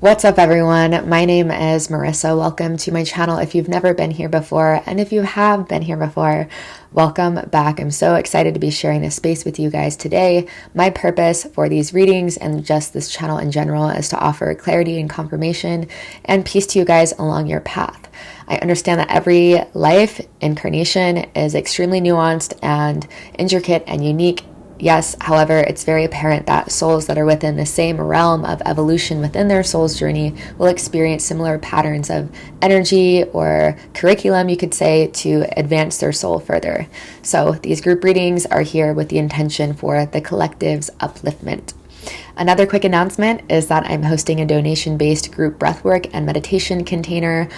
What's up, everyone? My name is Marissa. Welcome to my channel if you've never been here before, and if you have been here before, welcome back. I'm so excited to be sharing this space with you guys today. My purpose for these readings and just this channel in general is to offer clarity and confirmation and peace to you guys along your path. I understand that every life incarnation is extremely nuanced and intricate and unique. Yes, however, it's very apparent that souls that are within the same realm of evolution within their soul's journey will experience similar patterns of energy or curriculum, you could say, to advance their soul further. So these group readings are here with the intention for the collective's upliftment. Another quick announcement is that I'm hosting a donation-based group breathwork and meditation container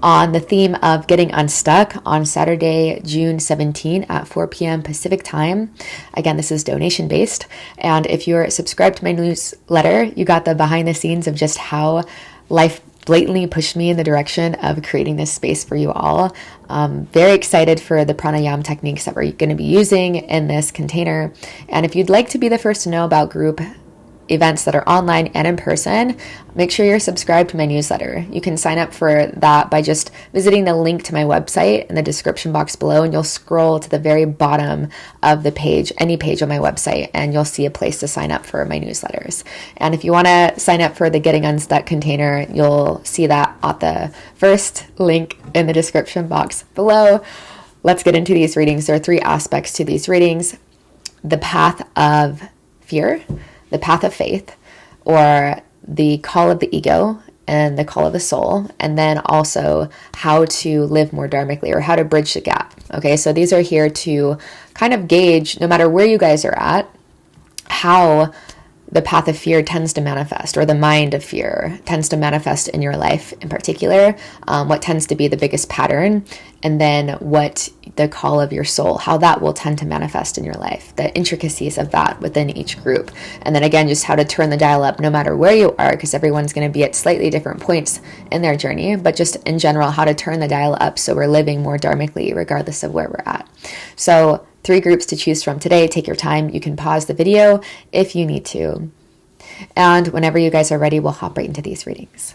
on the theme of getting unstuck on Saturday, June 17 at 4 p.m. Pacific time. Again, this is donation based. And if you're subscribed to my newsletter, you got the behind the scenes of just how life blatantly pushed me in the direction of creating this space for you all. Very excited for the pranayama techniques that we're going to be using in this container. And if you'd like to be the first to know about group events that are online and in person, make sure you're subscribed to my newsletter. You can sign up for that by just visiting the link to my website in the description box below, and you'll scroll to the very bottom of the page, any page on my website, and you'll see a place to sign up for my newsletters. And if you want to sign up for the Getting Unstuck container, you'll see that at the first link in the description box below. Let's get into these readings. There are three aspects to these readings: the path of fear, the path of faith, or the call of the ego and the call of the soul, and then also how to live more dharmically, or how to bridge the gap. Okay, so these are here to kind of gauge, no matter where you guys are at, how the path of fear tends to manifest, or the mind of fear tends to manifest in your life in particular, what tends to be the biggest pattern, and then what the call of your soul, how that will tend to manifest in your life, the intricacies of that within each group. And then again, just how to turn the dial up no matter where you are, because everyone's going to be at slightly different points in their journey, but just in general, how to turn the dial up so we're living more dharmically regardless of where we're at. So 3 groups to choose from today. Take your time. You can pause the video if you need to. And whenever you guys are ready, we'll hop right into these readings.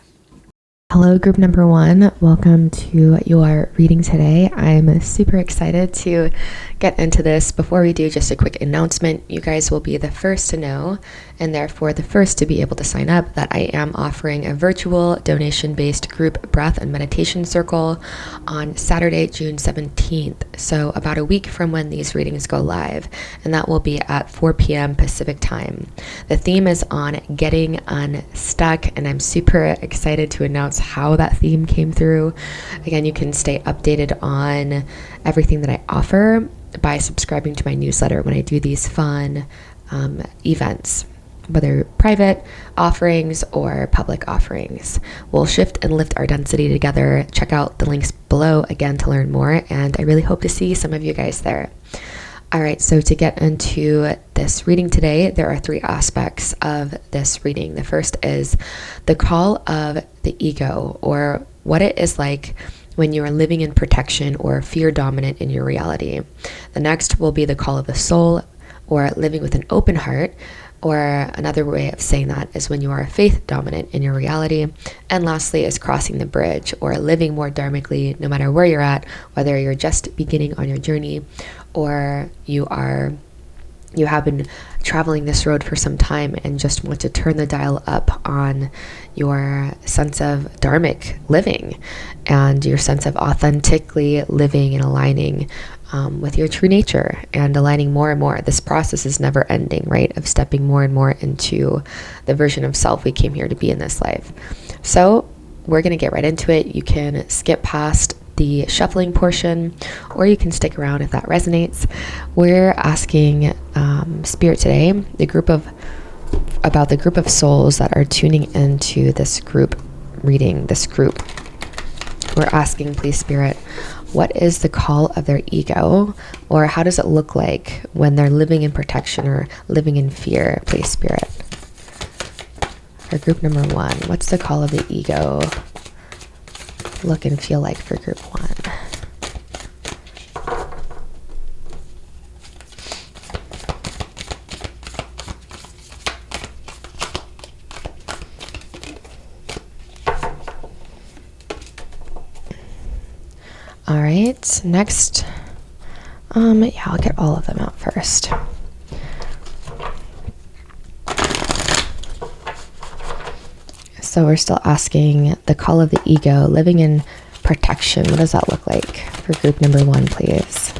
Hello, group number 1. Welcome to your reading today. I'm super excited to get into this. Before we do, just a quick announcement. You guys will be the first to know, and therefore the first to be able to sign up, that I am offering a virtual donation-based group breath and meditation circle on Saturday, June 17th. So about a week from when these readings go live, and that will be at 4 p.m. Pacific time. The theme is on getting unstuck, and I'm super excited to announce how that theme came through. Again, you can stay updated on everything that I offer by subscribing to my newsletter when I do these fun events, whether private offerings or public offerings. We'll shift and lift our density together. Check out the links below again to learn more, and I really hope to see some of you guys there. All right, so to get into this reading today, there are 3 aspects of this reading. The first is the call of the ego, or what it is like when you are living in protection or fear dominant in your reality. The next will be the call of the soul, or living with an open heart, or another way of saying that is when you are faith dominant in your reality. And lastly is crossing the bridge, or living more dharmically no matter where you're at, whether you're just beginning on your journey or you have been traveling this road for some time and just want to turn the dial up on your sense of dharmic living and your sense of authentically living and aligning with your true nature and aligning more and more. This process is never ending, right? Of stepping more and more into the version of self we came here to be in this life. So we're going to get right into it. You can skip past the shuffling portion, or you can stick around if that resonates. We're asking Spirit today, about the group of souls that are tuning into this group reading, this group. We're asking, please, Spirit, what is the call of their ego, or how does it look like when they're living in protection or living in fear, please, Spirit? For group number 1, what's the call of the ego look and feel like for group 1? All right, next, yeah, I'll get all of them out first. So we're still asking the call of the ego, living in protection. What does that look like for group number 1, please?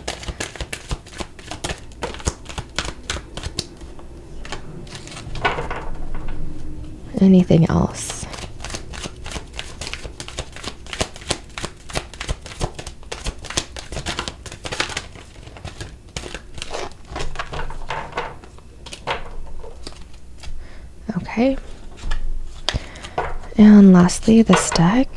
Anything else? Okay. And lastly, this deck.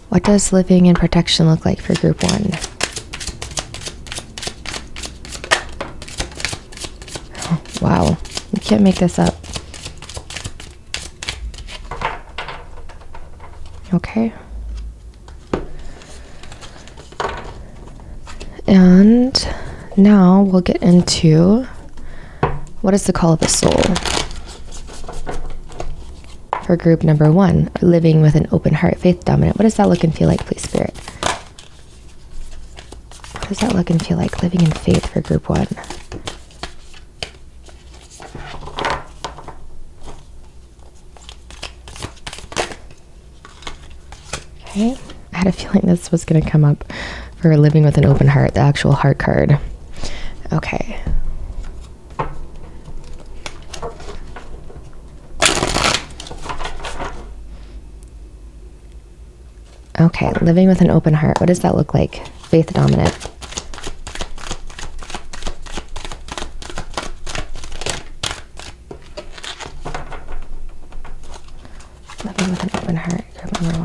What does living in protection look like for group 1? Oh, wow, you can't make this up. Okay. And now we'll get into what is the call of the soul for group number 1, living with an open heart, faith dominant. What does that look and feel like, please, Spirit? What does that look and feel like, living in faith for group 1? Okay, I had a feeling this was going to come up for living with an open heart, the actual heart card. Okay. Okay, living with an open heart. What does that look like? Faith dominant. Living with an open heart, group number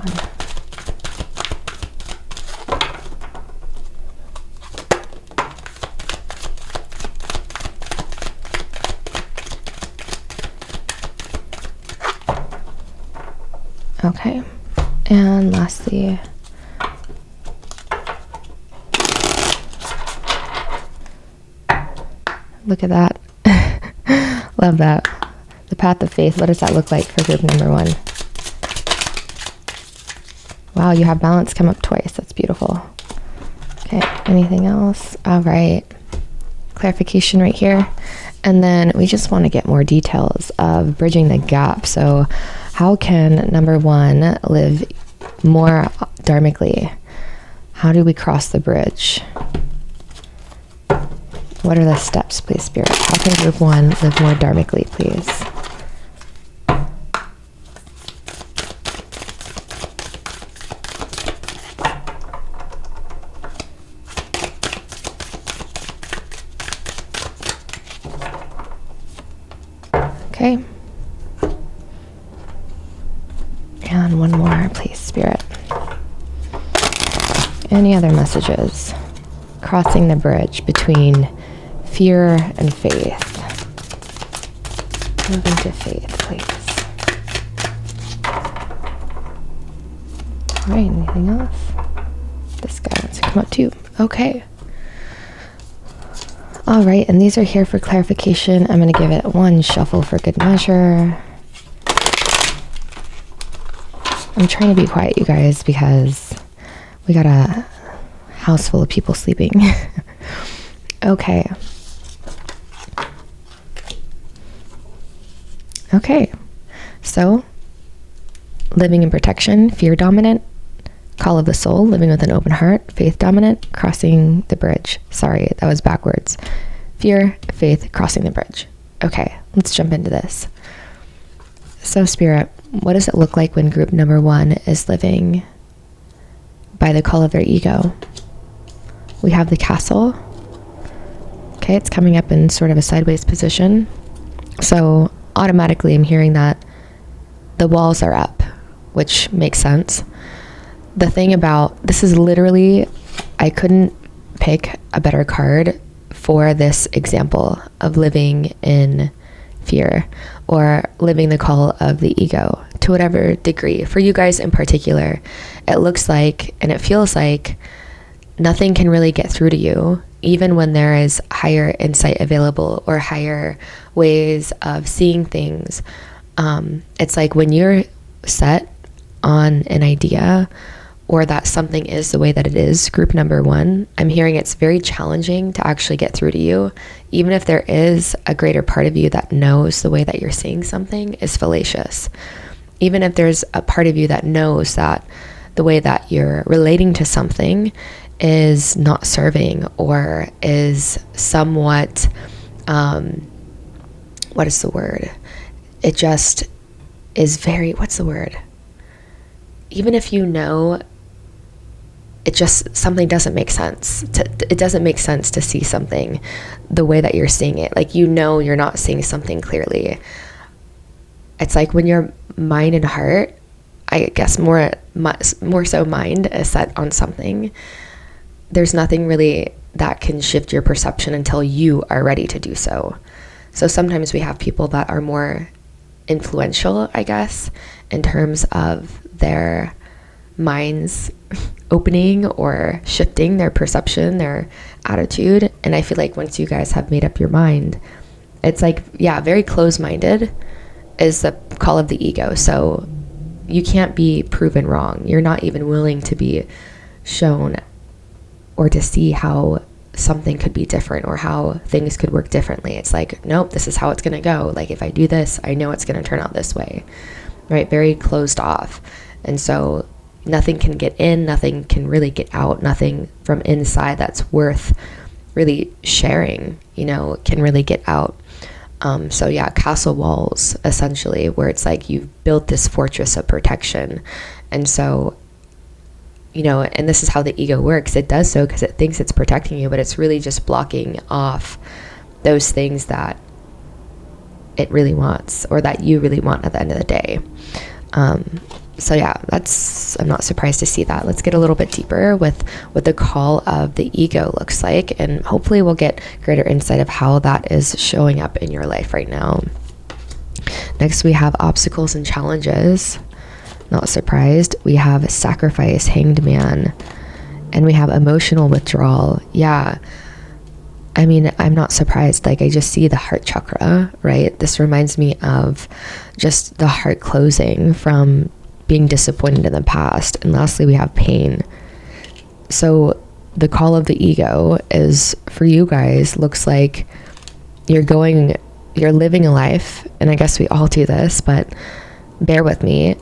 1. Okay. And lastly, look at that. Love that. The path of faith. What does that look like for group number 1? Wow, you have balance come up twice. That's beautiful. Okay, anything else? All right. Clarification right here. And then we just want to get more details of bridging the gap. So how can number 1 live more dharmically? How do we cross the bridge? What are the steps, please, Spirit? How can group 1 live more dharmically, please? Okay. And one more, please, Spirit. Any other messages? Crossing the bridge between fear and faith. Moving to faith, please. All right, anything else? This guy wants to come up too. Okay. All right, and these are here for clarification. I'm going to give it one shuffle for good measure. I'm trying to be quiet, you guys, because we got a house full of people sleeping. Okay. Okay. So, living in protection, fear dominant, call of the soul, living with an open heart, faith dominant, crossing the bridge. Sorry, that was backwards. Fear, faith, crossing the bridge. Okay, let's jump into this. So, Spirit, what does it look like when group number 1 is living by the call of their ego? We have the castle. Okay, it's coming up in sort of a sideways position. So automatically I'm hearing that the walls are up, which makes sense. The thing about this is literally, I couldn't pick a better card for this example of living in fear or living the call of the ego to whatever degree. For you guys in particular, it looks like and it feels like nothing can really get through to you, even when there is higher insight available or higher ways of seeing things. It's like when you're set on an idea or that something is the way that it is, group number one, I'm hearing it's very challenging to actually get through to you. Even if there is a greater part of you that knows the way that you're seeing something is fallacious. Even if there's a part of you that knows that the way that you're relating to something is not serving or is somewhat, what is the word? It just is very, what's the word? Even if you know, it just, something doesn't make sense. It doesn't make sense to see something the way that you're seeing it. Like, you know, you're not seeing something clearly. It's like when your mind and heart, I guess more so mind, is set on something, there's nothing really that can shift your perception until you are ready to do so. So sometimes we have people that are more influential, I guess, in terms of their minds opening or shifting their perception, their attitude. And I feel like once you guys have made up your mind, it's like, yeah, very close-minded is the call of the ego. So you can't be proven wrong. You're not even willing to be shown or to see how something could be different or how things could work differently. It's like, nope, this is how it's going to go. Like, if I do this, I know it's going to turn out this way, right? Very closed off. And so nothing can get in, nothing can really get out, nothing from inside that's worth really sharing, you know, can really get out. So yeah, castle walls, essentially, where it's like you've built this fortress of protection. And so, you know, and this is how the ego works. It does so because it thinks it's protecting you, but it's really just blocking off those things that it really wants or that you really want at the end of the day. So yeah, I'm not surprised to see that. Let's get a little bit deeper with what the call of the ego looks like, and hopefully we'll get greater insight of how that is showing up in your life right now. Next, we have obstacles and challenges. Not surprised. We have sacrifice, hanged man, and we have emotional withdrawal. Yeah. I mean, I'm not surprised. Like, I just see the heart chakra, right? This reminds me of just the heart closing from being disappointed in the past. And lastly, we have pain. So the call of the ego is, for you guys, looks like you're living a life, and I guess we all do this, but bear with me,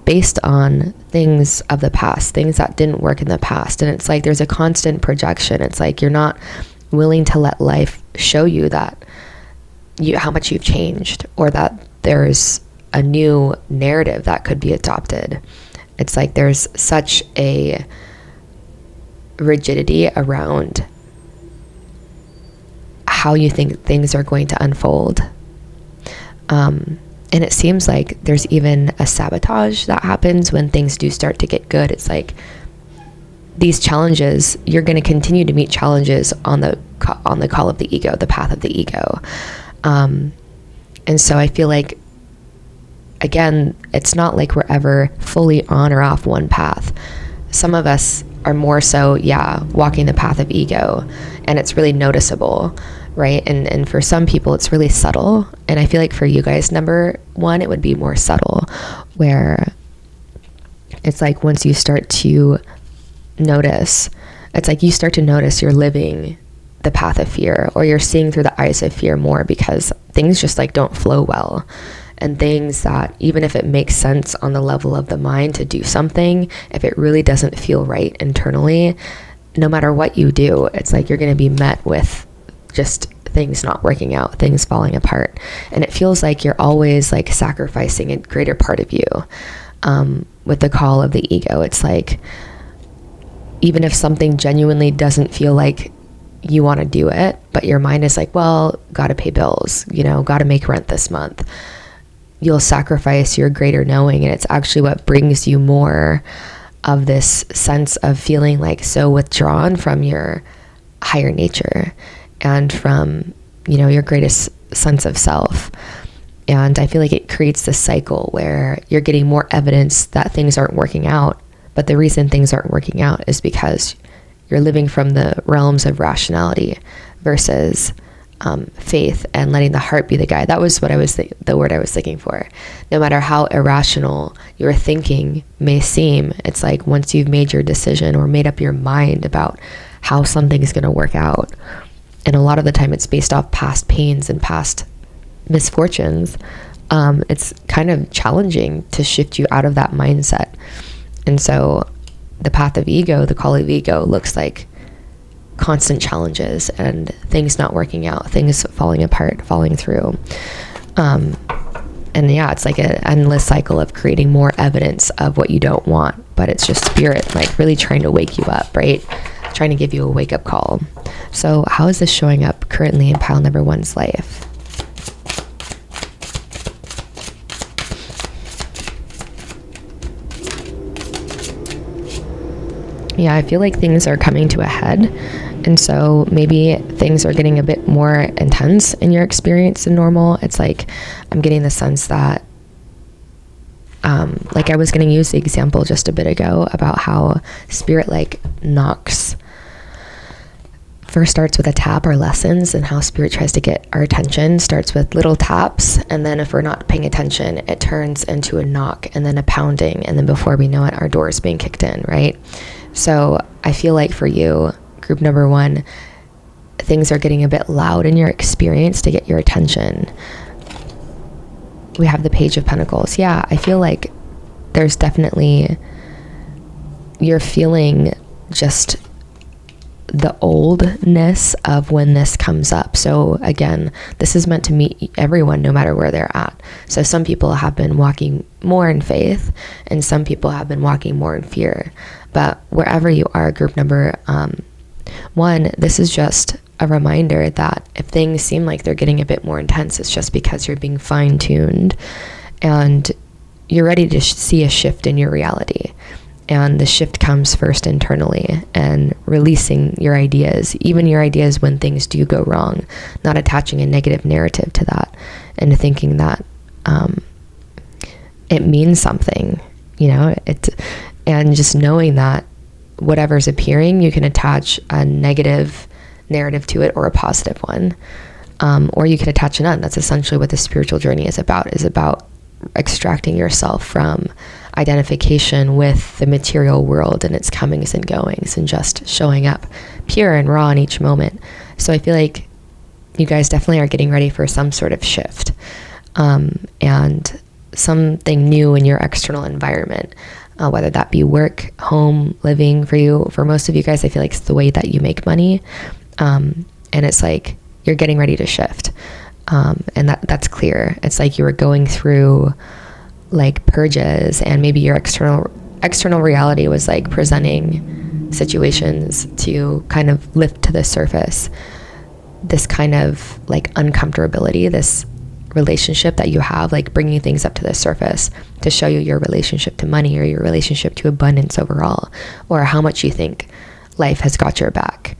based on things of the past, things that didn't work in the past. And it's like there's a constant projection. It's like you're not willing to let life show you that how much you've changed, or that there's a new narrative that could be adopted. It's like there's such a rigidity around how you think things are going to unfold. And it seems like there's even a sabotage that happens when things do start to get good. It's like these challenges, you're going to continue to meet challenges on the call of the ego, the path of the ego. And so I feel like, again, it's not like we're ever fully on or off one path. Some of us are more so, walking the path of ego, and it's really noticeable, right? And for some people, it's really subtle. And I feel like for you guys, number one, it would be more subtle, where it's like once you start to notice, it's like you start to notice you're living the path of fear, or you're seeing through the eyes of fear more, because things just like don't flow well. And things that, even if it makes sense on the level of the mind to do something, if it really doesn't feel right internally, no matter what you do, it's like you're going to be met with just things not working out, things falling apart. And it feels like you're always like sacrificing a greater part of you. With the call of the ego, it's like, even if something genuinely doesn't feel like you want to do it, but your mind is like, well, got to pay bills, got to make rent this month. You'll sacrifice your greater knowing, and it's actually what brings you more of this sense of feeling like so withdrawn from your higher nature and from, your greatest sense of self. And I feel like it creates this cycle where you're getting more evidence that things aren't working out. But the reason things aren't working out is because you're living from the realms of rationality versus faith and letting the heart be the guide. That was what the word I was looking for. No matter how irrational your thinking may seem, it's like once you've made your decision or made up your mind about how something is going to work out, and a lot of the time it's based off past pains and past misfortunes, it's kind of challenging to shift you out of that mindset. And so the path of ego, the call of ego, looks like constant challenges and things not working out, things falling apart, falling through. And yeah, it's like an endless cycle of creating more evidence of what you don't want, but it's just spirit like really trying to wake you up, right? Trying to give you a wake-up call. So how is this showing up currently in pile number 1's life? Yeah, I feel like things are coming to a head. And so maybe things are getting a bit more intense in your experience than normal. It's like, I'm getting the sense that, like I was going to use the example just a bit ago about how spirit like knocks, first starts with a tap or lessons, and how spirit tries to get our attention starts with little taps. And then if we're not paying attention, it turns into a knock and then a pounding. And then before we know it, our door is being kicked in, right? So I feel like for you, group number 1, things are getting a bit loud in your experience to get your attention. We have the Page of Pentacles. Yeah, I feel like there's definitely, you're feeling just the oldness of when this comes up. So again, this is meant to meet everyone no matter where they're at. So some people have been walking more in faith and some people have been walking more in fear. But wherever you are, group number 1, this is just a reminder that if things seem like they're getting a bit more intense, it's just because you're being fine-tuned and you're ready to see a shift in your reality. And the shift comes first internally, and releasing your ideas, even your ideas when things do go wrong, not attaching a negative narrative to that, and thinking that it means something, you know, and just knowing that whatever's appearing, you can attach a negative narrative to it or a positive one, or you can attach none. That's essentially what the spiritual journey is about extracting yourself from identification with the material world and its comings and goings, and just showing up pure and raw in each moment. So I feel like you guys definitely are getting ready for some sort of shift, and something new in your external environment, whether that be work, home, living. For you, for most of you guys, I feel like it's the way that you make money, and it's like you're getting ready to shift, and that's clear. It's like you were going through like purges, and maybe your external reality was like presenting situations to kind of lift to the surface this kind of like uncomfortability, this relationship that you have, like bringing things up to the surface to show you your relationship to money or your relationship to abundance overall, or how much you think life has got your back.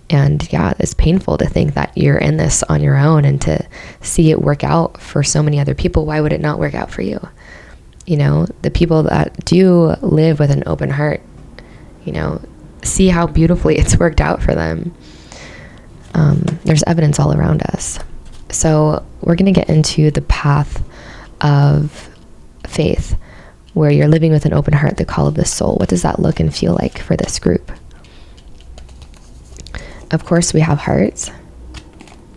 And yeah, it's painful to think that you're in this on your own, and to see it work out for so many other people. Why would it not work out for you? You know, the people that do live with an open heart, you know, see how beautifully it's worked out for them. There's evidence all around us. So we're going to get into the path of faith, where you're living with an open heart, the call of the soul. What does that look and feel like for this group? Of course, we have hearts.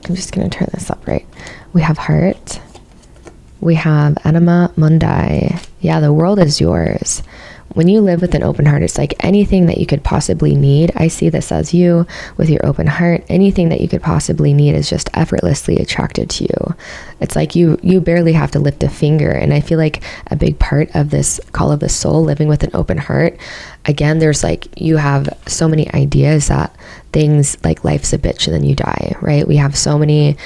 I'm just going to turn this up, right? We have heart. We have anima mundi. Yeah, the world is yours. When you live with an open heart, it's like anything that you could possibly need. I see this as you with your open heart. Anything that you could possibly need is just effortlessly attracted to you. It's like you barely have to lift a finger. And I feel like a big part of this call of the soul, living with an open heart, again, there's like, you have so many ideas that things like life's a bitch and then you die, right? We have so many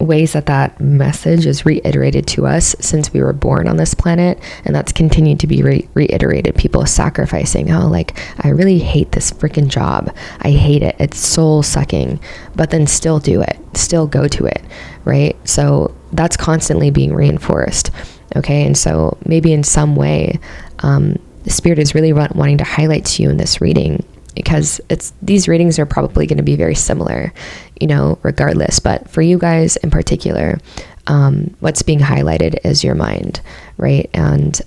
ways that message is reiterated to us since we were born on this planet, and that's continued to be reiterated. People sacrificing, oh, like, I really hate this freaking job, I hate it, it's soul sucking, but then still do it, still go to it, right? So that's constantly being reinforced. Okay, and so maybe in some way the spirit is really wanting to highlight to you in this reading because these readings are probably going to be very similar, regardless. But for you guys in particular, what's being highlighted is your mind, right? And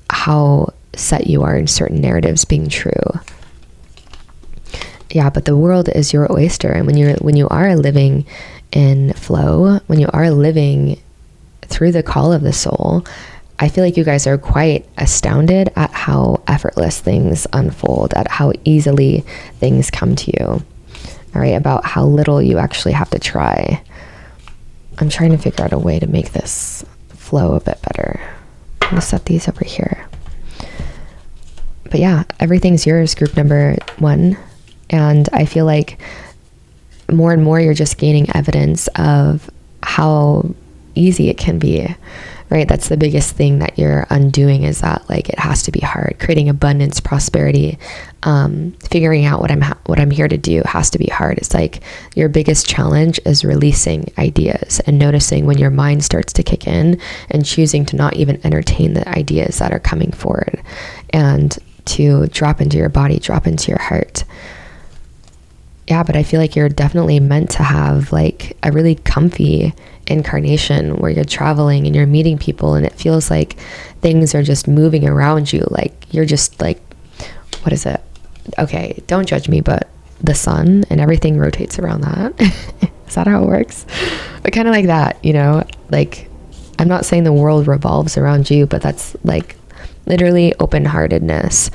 how set you are in certain narratives being true. Yeah, but the world is your oyster. And when you are living in flow, when you are living through the call of the soul, I feel like you guys are quite astounded at how effortless things unfold, at how easily things come to you. All right, about how little you actually have to try. I'm trying to figure out a way to make this flow a bit better. I'm gonna set these over here. But yeah, everything's yours, group number 1. And I feel like more and more you're just gaining evidence of how easy it can be, right? That's the biggest thing that you're undoing, is that like it has to be hard. Creating abundance, prosperity, figuring out what I'm here to do has to be hard. It's like your biggest challenge is releasing ideas and noticing when your mind starts to kick in and choosing to not even entertain the ideas that are coming forward, and to drop into your body, drop into your heart. Yeah, but I feel like you're definitely meant to have like a really comfy incarnation where you're traveling and you're meeting people, and it feels like things are just moving around you. Like you're just like, what is it? Okay, don't judge me, but the sun and everything rotates around that. Is that how it works? But kind of like that, like I'm not saying the world revolves around you, but that's like literally open-heartedness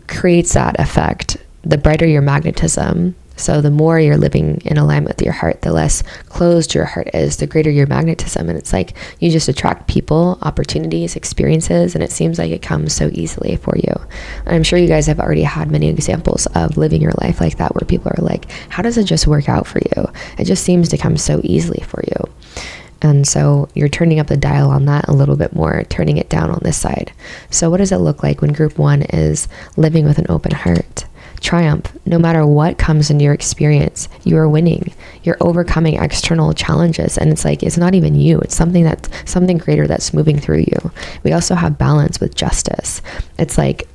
creates that effect. The brighter your magnetism, so the more you're living in alignment with your heart, the less closed your heart is, the greater your magnetism. And it's like you just attract people, opportunities, experiences, and it seems like it comes so easily for you. And I'm sure you guys have already had many examples of living your life like that, where people are like, how does it just work out for you? It just seems to come so easily for you. And so you're turning up the dial on that a little bit more, turning it down on this side. So what does it look like when group 1 is living with an open heart? Triumph. No matter what comes into your experience, you are winning. You're overcoming external challenges, and it's like it's not even you. It's something greater that's moving through you. We also have balance with justice. It's like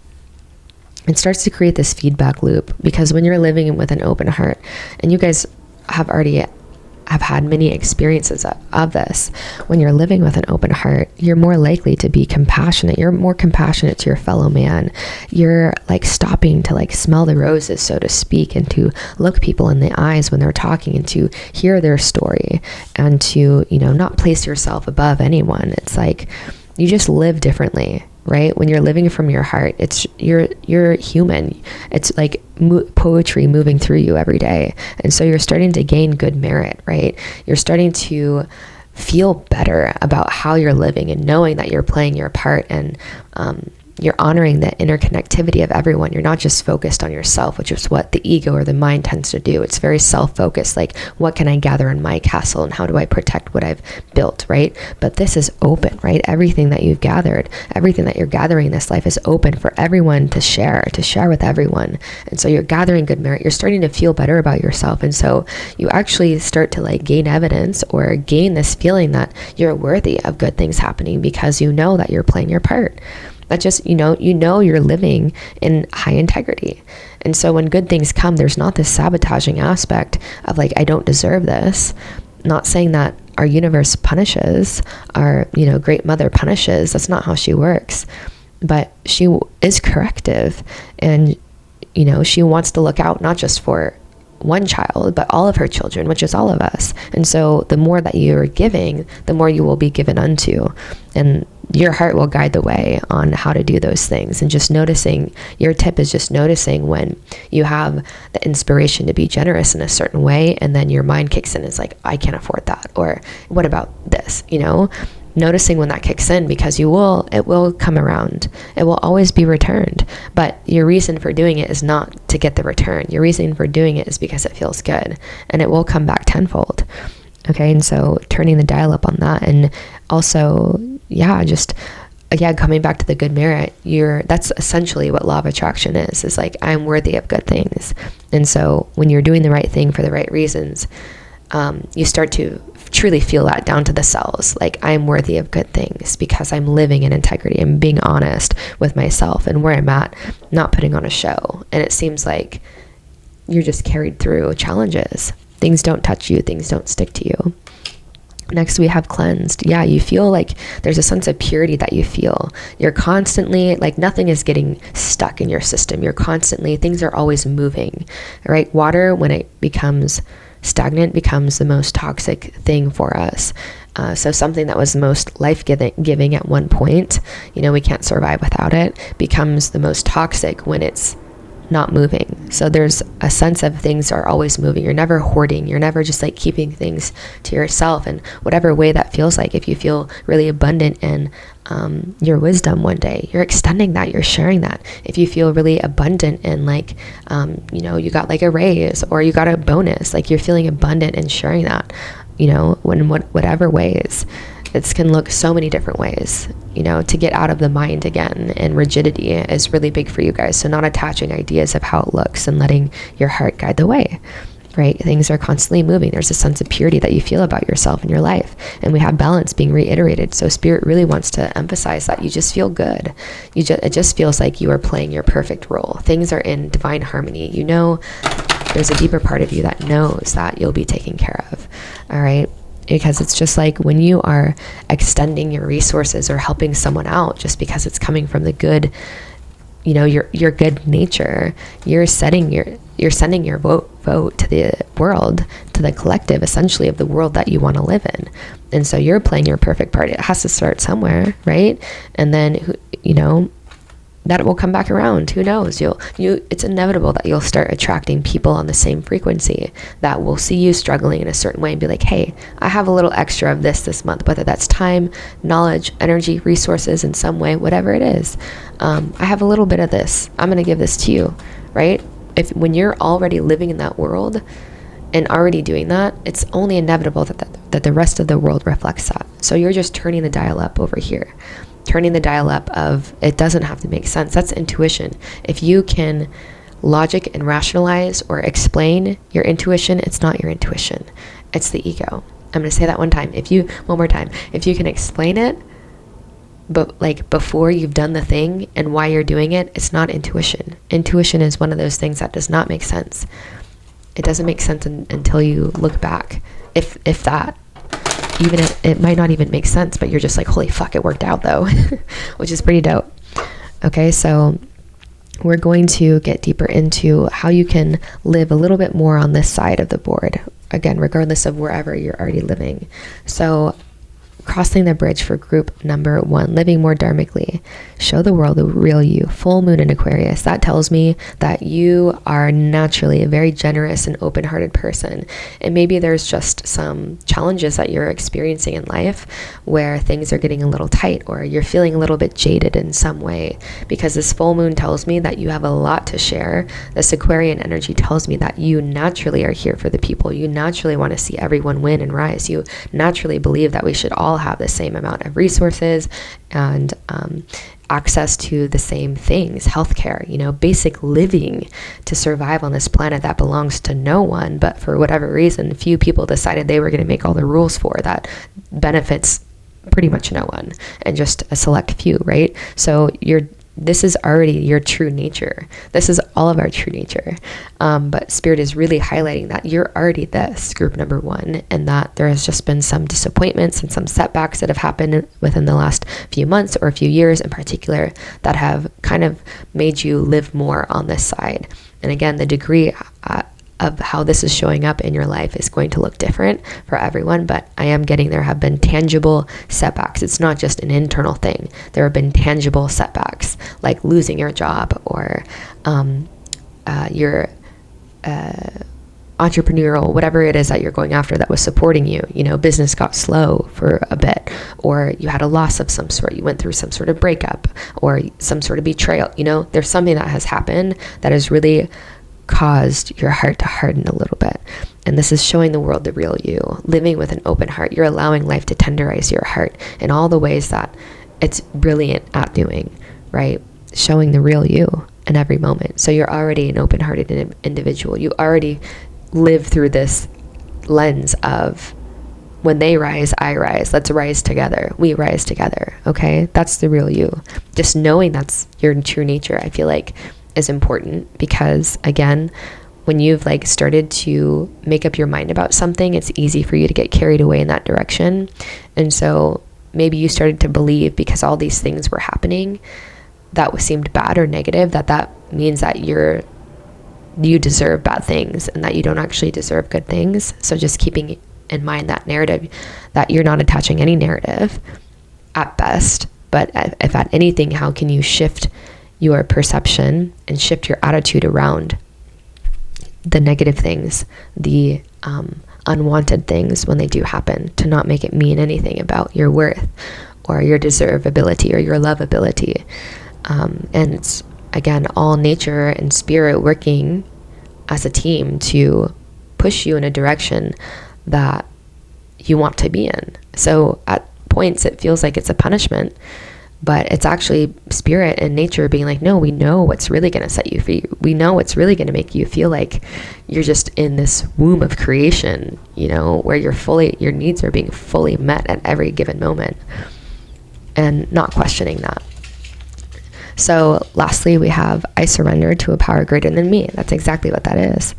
it starts to create this feedback loop, because when you're living with an open heart, and you guys have had many experiences of this, when you're living with an open heart, you're more likely to be compassionate. You're more compassionate to your fellow man. You're like stopping to like smell the roses, so to speak, and to look people in the eyes when they're talking, and to hear their story, and to, not place yourself above anyone. It's like you just live differently, right? When you're living from your heart, it's you're human. It's like poetry moving through you every day. And so you're starting to gain good merit, right? You're starting to feel better about how you're living, and knowing that you're playing your part, and you're honoring the interconnectivity of everyone. You're not just focused on yourself, which is what the ego or the mind tends to do. It's very self-focused, like what can I gather in my castle and how do I protect what I've built, right? But this is open, right? Everything that you've gathered, everything that you're gathering in this life is open for everyone to share with everyone. And so you're gathering good merit. You're starting to feel better about yourself. And so you actually start to like gain evidence, or gain this feeling that you're worthy of good things happening, because you know that you're playing your part. That just, you're living in high integrity. And so when good things come, there's not this sabotaging aspect of like, I don't deserve this. Not saying that our universe punishes, our, great mother punishes. That's not how she works. But she is corrective. And, she wants to look out not just for one child, but all of her children, which is all of us. And so the more that you're giving, the more you will be given unto. And your heart will guide the way on how to do those things. And just noticing, your tip is just noticing when you have the inspiration to be generous in a certain way, and then your mind kicks in. It's like, I can't afford that. Or what about this? Noticing when that kicks in, because it will come around. It will always be returned. But your reason for doing it is not to get the return. Your reason for doing it is because it feels good, and it will come back tenfold. Okay. And so turning the dial up on that. And also, coming back to the good merit, that's essentially what law of attraction is like, I'm worthy of good things. And so when you're doing the right thing for the right reasons, you start to truly feel that down to the cells. Like, I'm worthy of good things because I'm living in integrity. I'm being honest with myself and where I'm at, not putting on a show. And it seems like you're just carried through challenges. Things don't touch you, things don't stick to you. Next, we have cleansed. Yeah, you feel like there's a sense of purity that you feel. You're constantly, like, nothing is getting stuck in your system. You're constantly, things are always moving, right? Water, when it becomes stagnant, becomes the most toxic thing for us. So something that was most life-giving at one point, we can't survive without it, becomes the most toxic when it's not moving. So there's a sense of things are always moving. You're never hoarding. You're never just like keeping things to yourself, and whatever way that feels like. If you feel really abundant in your wisdom one day, you're extending that, you're sharing that. If you feel really abundant in like, you got like a raise or you got a bonus, like you're feeling abundant and sharing that, whatever ways. It can look so many different ways, to get out of the mind again. And rigidity is really big for you guys. So not attaching ideas of how it looks and letting your heart guide the way, right? Things are constantly moving. There's a sense of purity that you feel about yourself and your life. And we have balance being reiterated. So Spirit really wants to emphasize that you just feel good. It just feels like you are playing your perfect role. Things are in divine harmony. There's a deeper part of you that knows that you'll be taken care of. All right. Because it's just like when you are extending your resources or helping someone out, just because it's coming from the good, your good nature, you're sending your vote to the world, to the collective, essentially, of the world that you want to live in. And so you're playing your perfect part. It has to start somewhere, right? And then, that will come back around. Who knows? It's inevitable that you'll start attracting people on the same frequency that will see you struggling in a certain way and be like, hey, I have a little extra of this month, whether that's time, knowledge, energy, resources in some way, whatever it is. I have a little bit of this. I'm going to give this to you, right? When you're already living in that world and already doing that, it's only inevitable that the rest of the world reflects that. So you're just turning the dial up over here. Turning the dial up of, it doesn't have to make sense. That's intuition. If you can logic and rationalize or explain your intuition, it's not your intuition. It's the ego. I'm going to say that one more time. If you can explain it, but like before you've done the thing and why you're doing it, it's not intuition. Intuition is one of those things that does not make sense. It doesn't make sense until you look back. If that. Even it might not even make sense, but you're just like, holy fuck, it worked out though, which is pretty dope. Okay, so we're going to get deeper into how you can live a little bit more on this side of the board, again, regardless of wherever you're already living. So crossing the bridge for group number 1, living more dharmically. Show the world the real you. Full moon in Aquarius. That tells me that you are naturally a very generous and open-hearted person. And maybe there's just some challenges that you're experiencing in life where things are getting a little tight, or you're feeling a little bit jaded in some way, because this full moon tells me that you have a lot to share. This Aquarian energy tells me that you naturally are here for the people. You naturally want to see everyone win and rise. You naturally believe that we should all have the same amount of resources and access to the same things, healthcare, basic living to survive on this planet that belongs to no one, but for whatever reason, few people decided they were going to make all the rules for that benefits pretty much no one and just a select few, right? So this is already your true nature. This is all of our true nature. But Spirit is really highlighting that you're already this group number 1, and that there has just been some disappointments and some setbacks that have happened within the last few months or a few years in particular that have kind of made you live more on this side. And again, the degree of how this is showing up in your life is going to look different for everyone, but I am getting there have been tangible setbacks. It's not just an internal thing. There have been tangible setbacks, like losing your job or your entrepreneurial, whatever it is that you're going after that was supporting you. Business got slow for a bit, or you had a loss of some sort. You went through some sort of breakup or some sort of betrayal. There's something that has happened that has really caused your heart to harden a little bit. And this is showing the world the real you, living with an open heart. You're allowing life to tenderize your heart in all the ways that it's brilliant at doing, right? Showing the real you in every moment. So you're already an open-hearted individual. You already live through this lens of, when they rise, I rise. Let's rise together. We rise together. Okay? That's the real you. Just knowing that's your true nature, I feel like, is important, because again, when you've like started to make up your mind about something, it's easy for you to get carried away in that direction. And so maybe you started to believe, because all these things were happening that seemed bad or negative, that means that you deserve bad things and that you don't actually deserve good things. So just keeping in mind that narrative, that you're not attaching any narrative at best, but if at anything, how can you shift your perception and shift your attitude around the negative things, the unwanted things when they do happen, to not make it mean anything about your worth or your deservability or your lovability. And it's, again, all nature and spirit working as a team to push you in a direction that you want to be in. So at points it feels like it's a punishment, but it's actually spirit and nature being like, no, we know what's really going to set you free. We know what's really going to make you feel like you're just in this womb of creation, where your needs are being fully met at every given moment, and not questioning that. So lastly, we have, I surrender to a power greater than me. That's exactly what that is.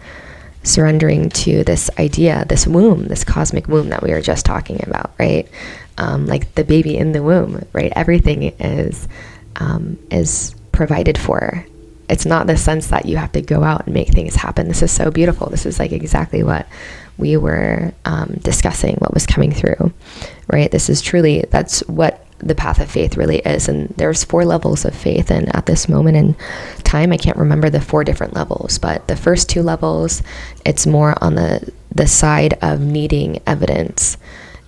Surrendering to this idea, this womb, this cosmic womb that we were just talking about, right? Like the baby in the womb, right? Everything is provided for. It's not the sense that you have to go out and make things happen. This is so beautiful. This is like exactly what we were discussing, what was coming through, right? This is truly, that's what the path of faith really is. And there's 4 levels of faith. And at this moment in time, I can't remember the 4 different levels, but the first 2 levels, it's more on the side of needing evidence.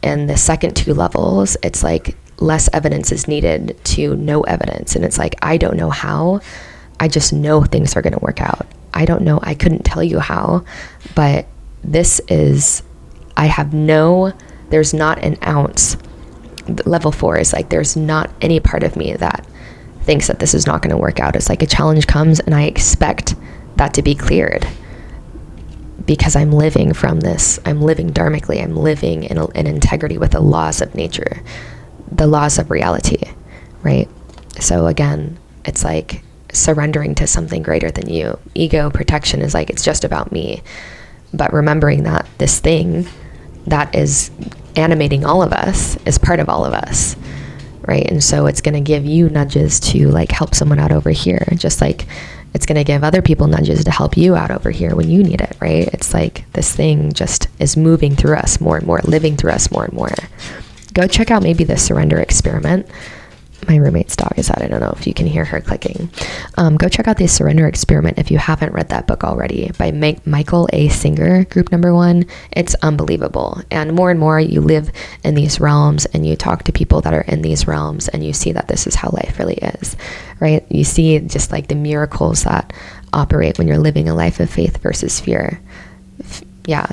And the second 2 levels, it's like less evidence is needed to no evidence. And it's like, I don't know how, I just know things are going to work out. I don't know, I couldn't tell you how, but this is, there's not an ounce. Level 4 is like, there's not any part of me that thinks that this is not going to work out. It's like a challenge comes and I expect that to be cleared, because I'm living from this. I'm living dharmically. I'm living in integrity with the laws of nature, the laws of reality, right? So again, it's like surrendering to something greater than you. Ego protection is like, it's just about me. But remembering that this thing that is animating all of us is part of all of us, right? And so it's going to give you nudges to like help someone out over here, just like it's going to give other people nudges to help you out over here when you need it, right? It's like this thing just is moving through us more and more, living through us more and more. Go check out maybe the surrender experiment. My roommate's dog is out. I don't know if you can hear her clicking. Go check out the Surrender Experiment if you haven't read that book already, by Michael A. Singer, group number 1. It's unbelievable. And more you live in these realms and you talk to people that are in these realms and you see that this is how life really is, right? You see just like the miracles that operate when you're living a life of faith versus fear. Yeah.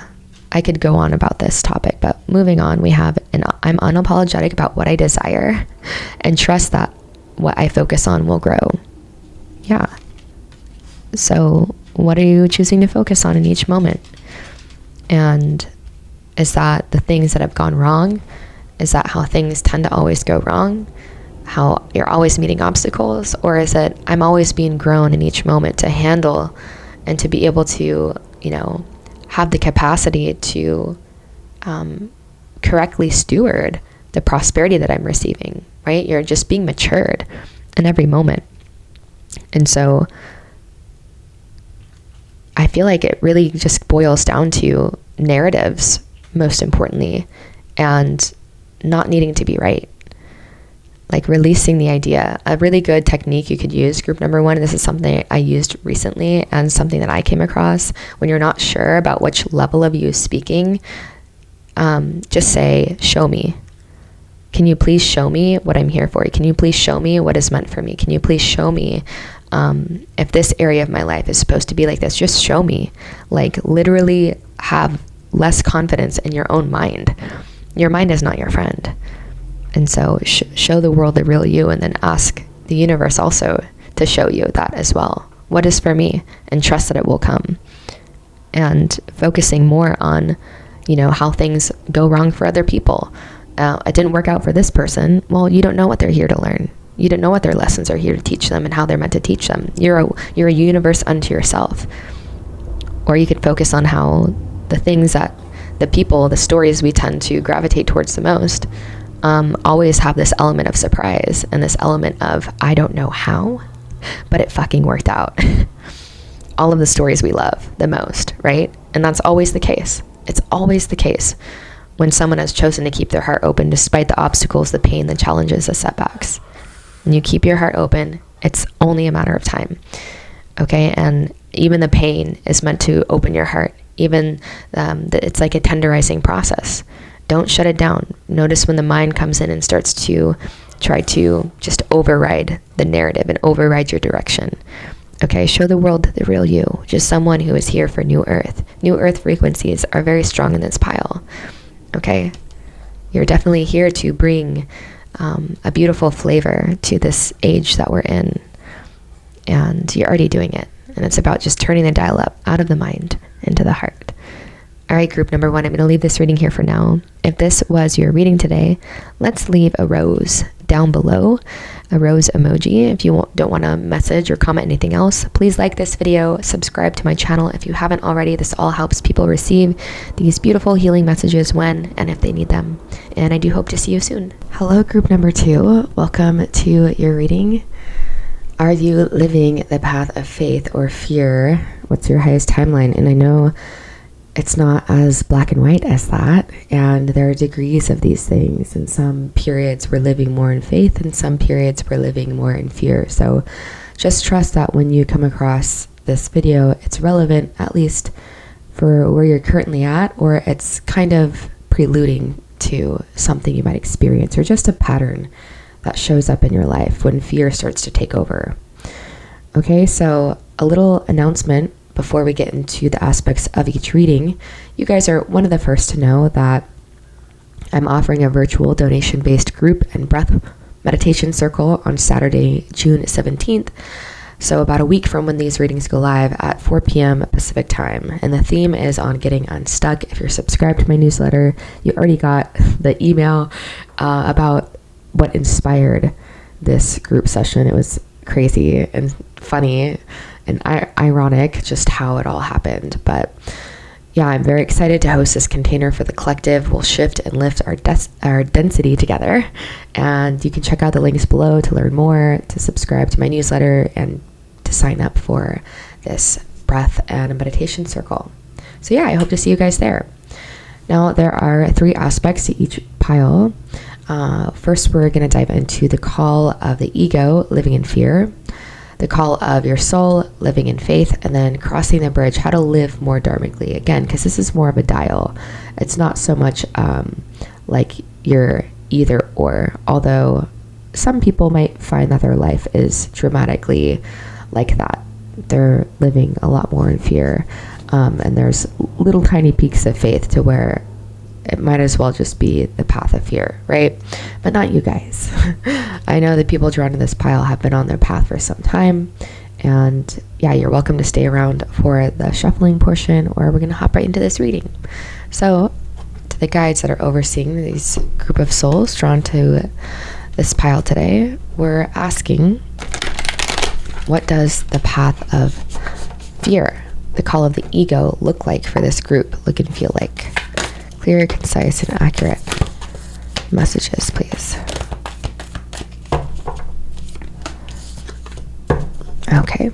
I could go on about this topic, but moving on, we have I'm unapologetic about what I desire and trust that what I focus on will grow. Yeah. So what are you choosing to focus on in each moment? And is that the things that have gone wrong? Is that how things tend to always go wrong? How you're always meeting obstacles? Or is it, I'm always being grown in each moment to handle and to be able to, have the capacity to correctly steward the prosperity that I'm receiving, right? You're just being matured in every moment. And so I feel like it really just boils down to narratives, most importantly, and not needing to be right. Like releasing the idea. A really good technique you could use, group number 1, this is something I used recently and something that I came across. When you're not sure about which level of you is speaking, just say, show me. Can you please show me what I'm here for? Can you please show me what is meant for me? Can you please show me if this area of my life is supposed to be like this? Just show me. Like literally have less confidence in your own mind. Your mind is not your friend. And so show the world the real you, and then ask the universe also to show you that as well. What is for me? And trust that it will come. And focusing more on, how things go wrong for other people. It didn't work out for this person. Well, you don't know what they're here to learn. You don't know what their lessons are here to teach them and how they're meant to teach them. You're a universe unto yourself. Or you could focus on how the things that the people, the stories we tend to gravitate towards the most, always have this element of surprise and this element of, I don't know how, but it fucking worked out. All of the stories we love the most, right? And that's always the case. It's always the case when someone has chosen to keep their heart open despite the obstacles, the pain, the challenges, the setbacks. When you keep your heart open, it's only a matter of time. Okay? And even the pain is meant to open your heart. Even it's like a tenderizing process. Don't shut it down. Notice when the mind comes in and starts to try to just override the narrative and override your direction. Okay, show the world the real you, just someone who is here for new earth. New earth frequencies are very strong in this pile. Okay, you're definitely here to bring a beautiful flavor to this age that we're in. And you're already doing it. And it's about just turning the dial up out of the mind into the heart. All right, group number 1, I'm going to leave this reading here for now. If this was your reading today, let's leave a rose down below, a rose emoji. If you don't want to message or comment anything else, please like this video, subscribe to my channel if you haven't already. This all helps people receive these beautiful healing messages when and if they need them. And I do hope to see you soon. Hello, group number 2. Welcome to your reading. Are you living the path of faith or fear? What's your highest timeline? And I know it's not as black and white as that, and there are degrees of these things. In some periods we're living more in faith, and some periods we're living more in fear. So just trust that when you come across this video, it's relevant at least for where you're currently at, or it's kind of preluding to something you might experience, or just a pattern that shows up in your life when fear starts to take over. Okay, so a little announcement before we get into the aspects of each reading. You guys are one of the first to know that I'm offering a virtual donation-based group and breath meditation circle on Saturday, June 17th. So about a week from when these readings go live at 4 p.m. Pacific time. And the theme is on getting unstuck. If you're subscribed to my newsletter, you already got the email about what inspired this group session. It was crazy and funny and ironic just how it all happened. But yeah, I'm very excited to host this container for the collective. We'll shift and lift our density together. And you can check out the links below to learn more, to subscribe to my newsletter, and to sign up for this breath and meditation circle. So yeah, I hope to see you guys there. Now, there are 3 aspects to each pile. First, we're going to dive into the call of the ego, living in fear, the call of your soul, living in faith, and then crossing the bridge, how to live more dharmically. Again, because this is more of a dial. It's not so much like you're either or, although some people might find that their life is dramatically like that. They're living a lot more in fear, and there's little tiny peaks of faith to where it might as well just be the path of fear, right? But not you guys. I know the people drawn to this pile have been on their path for some time. And yeah, you're welcome to stay around for the shuffling portion, or we're going to hop right into this reading. So, to the guides that are overseeing these group of souls drawn to this pile today, we're asking, what does the path of fear, the call of the ego, look like for this group, look and feel like? Clear, concise, and accurate messages, please. Okay.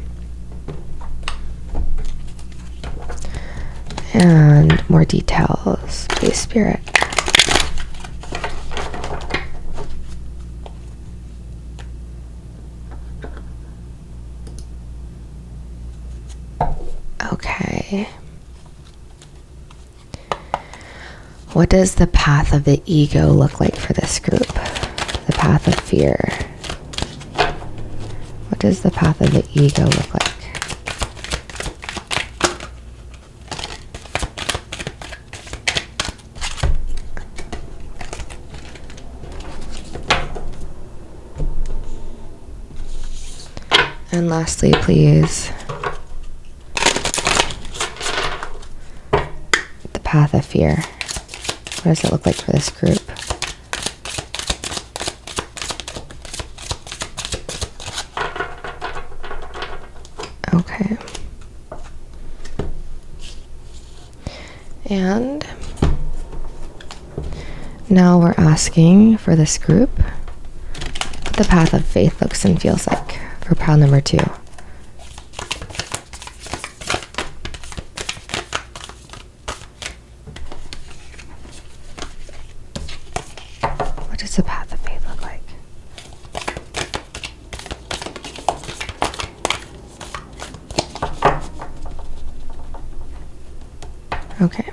And more details, please, Spirit. Okay. What does the path of the ego look like for this group? The path of fear. What does the path of the ego look like? And lastly, please, the path of fear. What does it look like for this group? Okay. And now we're asking for this group what the path of faith looks and feels like for pile number 2. What does the path of faith look like? Okay.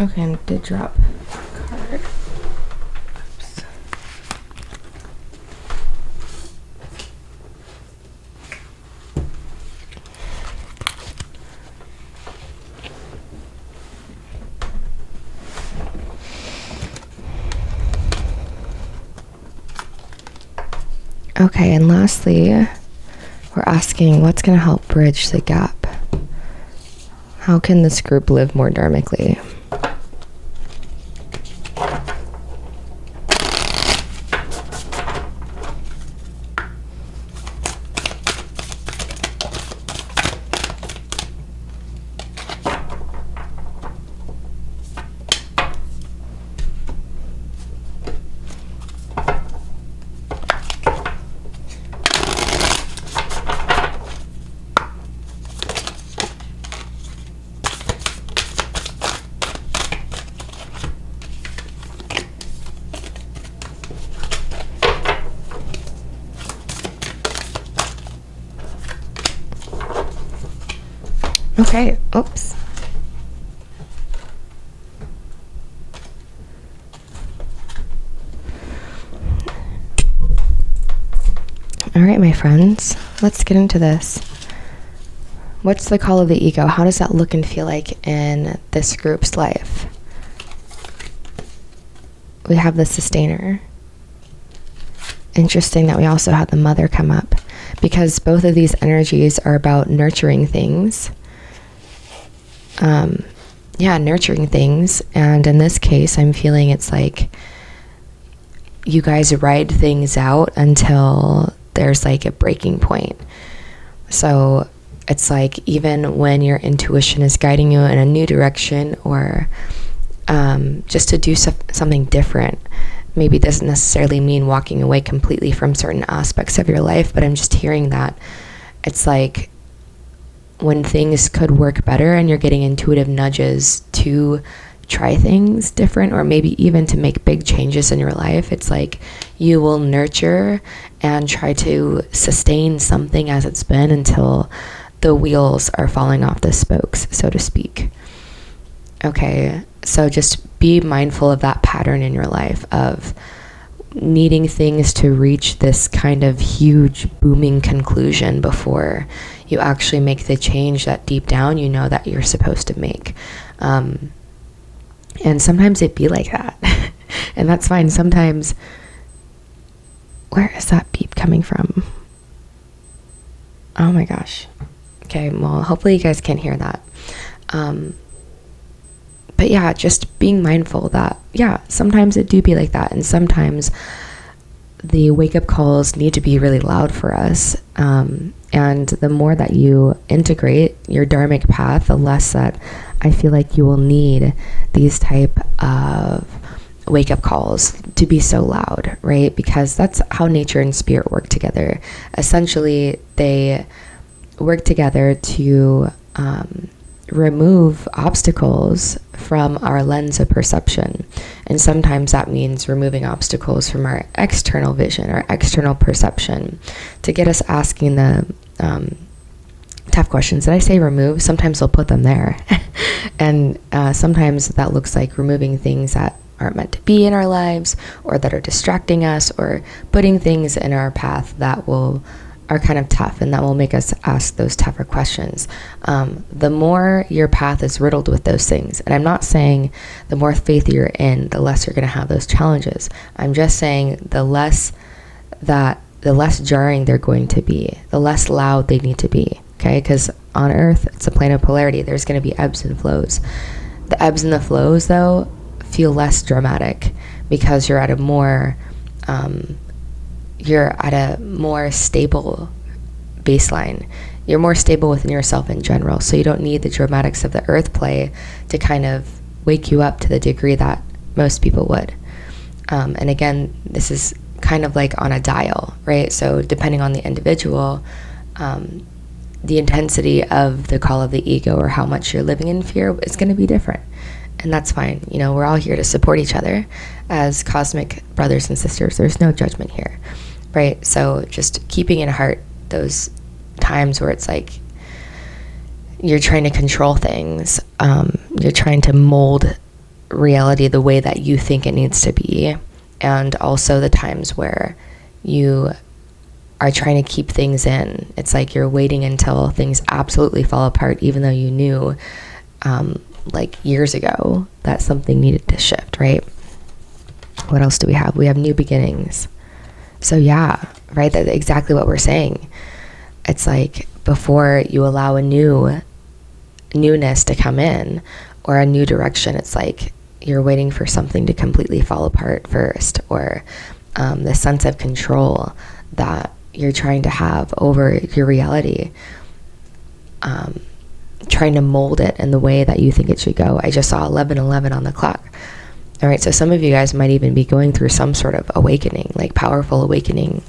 Okay, I did drop a card. Oops. Okay, and lastly, we're asking what's going to help bridge the gap. How can this group live more dharmically? Okay, oops. All right, my friends, let's get into this. What's the call of the ego? How does that look and feel like in this group's life? We have the sustainer. Interesting that we also had the mother come up, because both of these energies are about nurturing things. Nurturing things. And in this case, I'm feeling it's like you guys ride things out until there's like a breaking point. So it's like even when your intuition is guiding you in a new direction, or just to do something different, maybe it doesn't necessarily mean walking away completely from certain aspects of your life, but I'm just hearing that it's like when things could work better and you're getting intuitive nudges to try things different, or maybe even to make big changes in your life, it's like you will nurture and try to sustain something as it's been until the wheels are falling off the spokes, so to speak. Okay, so just be mindful of that pattern in your life of needing things to reach this kind of huge booming conclusion before you actually make the change that deep down you know that you're supposed to make. And sometimes it be like that. And that's fine. Sometimes, where is that beep coming from? Oh my gosh. Okay, well, hopefully you guys can't hear that. But yeah, just being mindful that, yeah, sometimes it do be like that. And sometimes the wake-up calls need to be really loud for us. And the more that you integrate your dharmic path, the less that I feel like you will need these type of wake-up calls to be so loud, right? Because that's how nature and spirit work together. Essentially, they work together to remove obstacles from our lens of perception. And sometimes that means removing obstacles from our external vision, our external perception, to get us asking the tough questions. Did I say remove? Sometimes they'll put them there. And sometimes that looks like removing things that aren't meant to be in our lives, or that are distracting us, or putting things in our path that are kind of tough and that will make us ask those tougher questions. The more your path is riddled with those things, and I'm not saying the more faith you're in, the less you're going to have those challenges. I'm just saying the less jarring they're going to be, the less loud they need to be. Okay, because on Earth, it's a plane of polarity. There's going to be ebbs and flows. The ebbs and the flows, though, feel less dramatic because you're at a more stable baseline. You're more stable within yourself in general, so you don't need the dramatics of the earth play to kind of wake you up to the degree that most people would. And again, this is kind of like on a dial, right? So depending on the individual, the intensity of the call of the ego, or how much you're living in fear, is going to be different. And that's fine. You know, we're all here to support each other as cosmic brothers and sisters. There's no judgment here, right? So just keeping in heart those times where it's like you're trying to control things, you're trying to mold reality the way that you think it needs to be, and also the times where you are trying to keep things in. It's like you're waiting until things absolutely fall apart, even though you knew like years ago that something needed to shift, right? What else do we have? We have new beginnings. So yeah, right, that's exactly what we're saying. It's like before you allow a newness to come in, or a new direction, it's like you're waiting for something to completely fall apart first, or the sense of control that you're trying to have over your reality, trying to mold it in the way that you think it should go. I just saw 11:11 on the clock. All right, so some of you guys might even be going through some sort of awakening, like powerful awakening.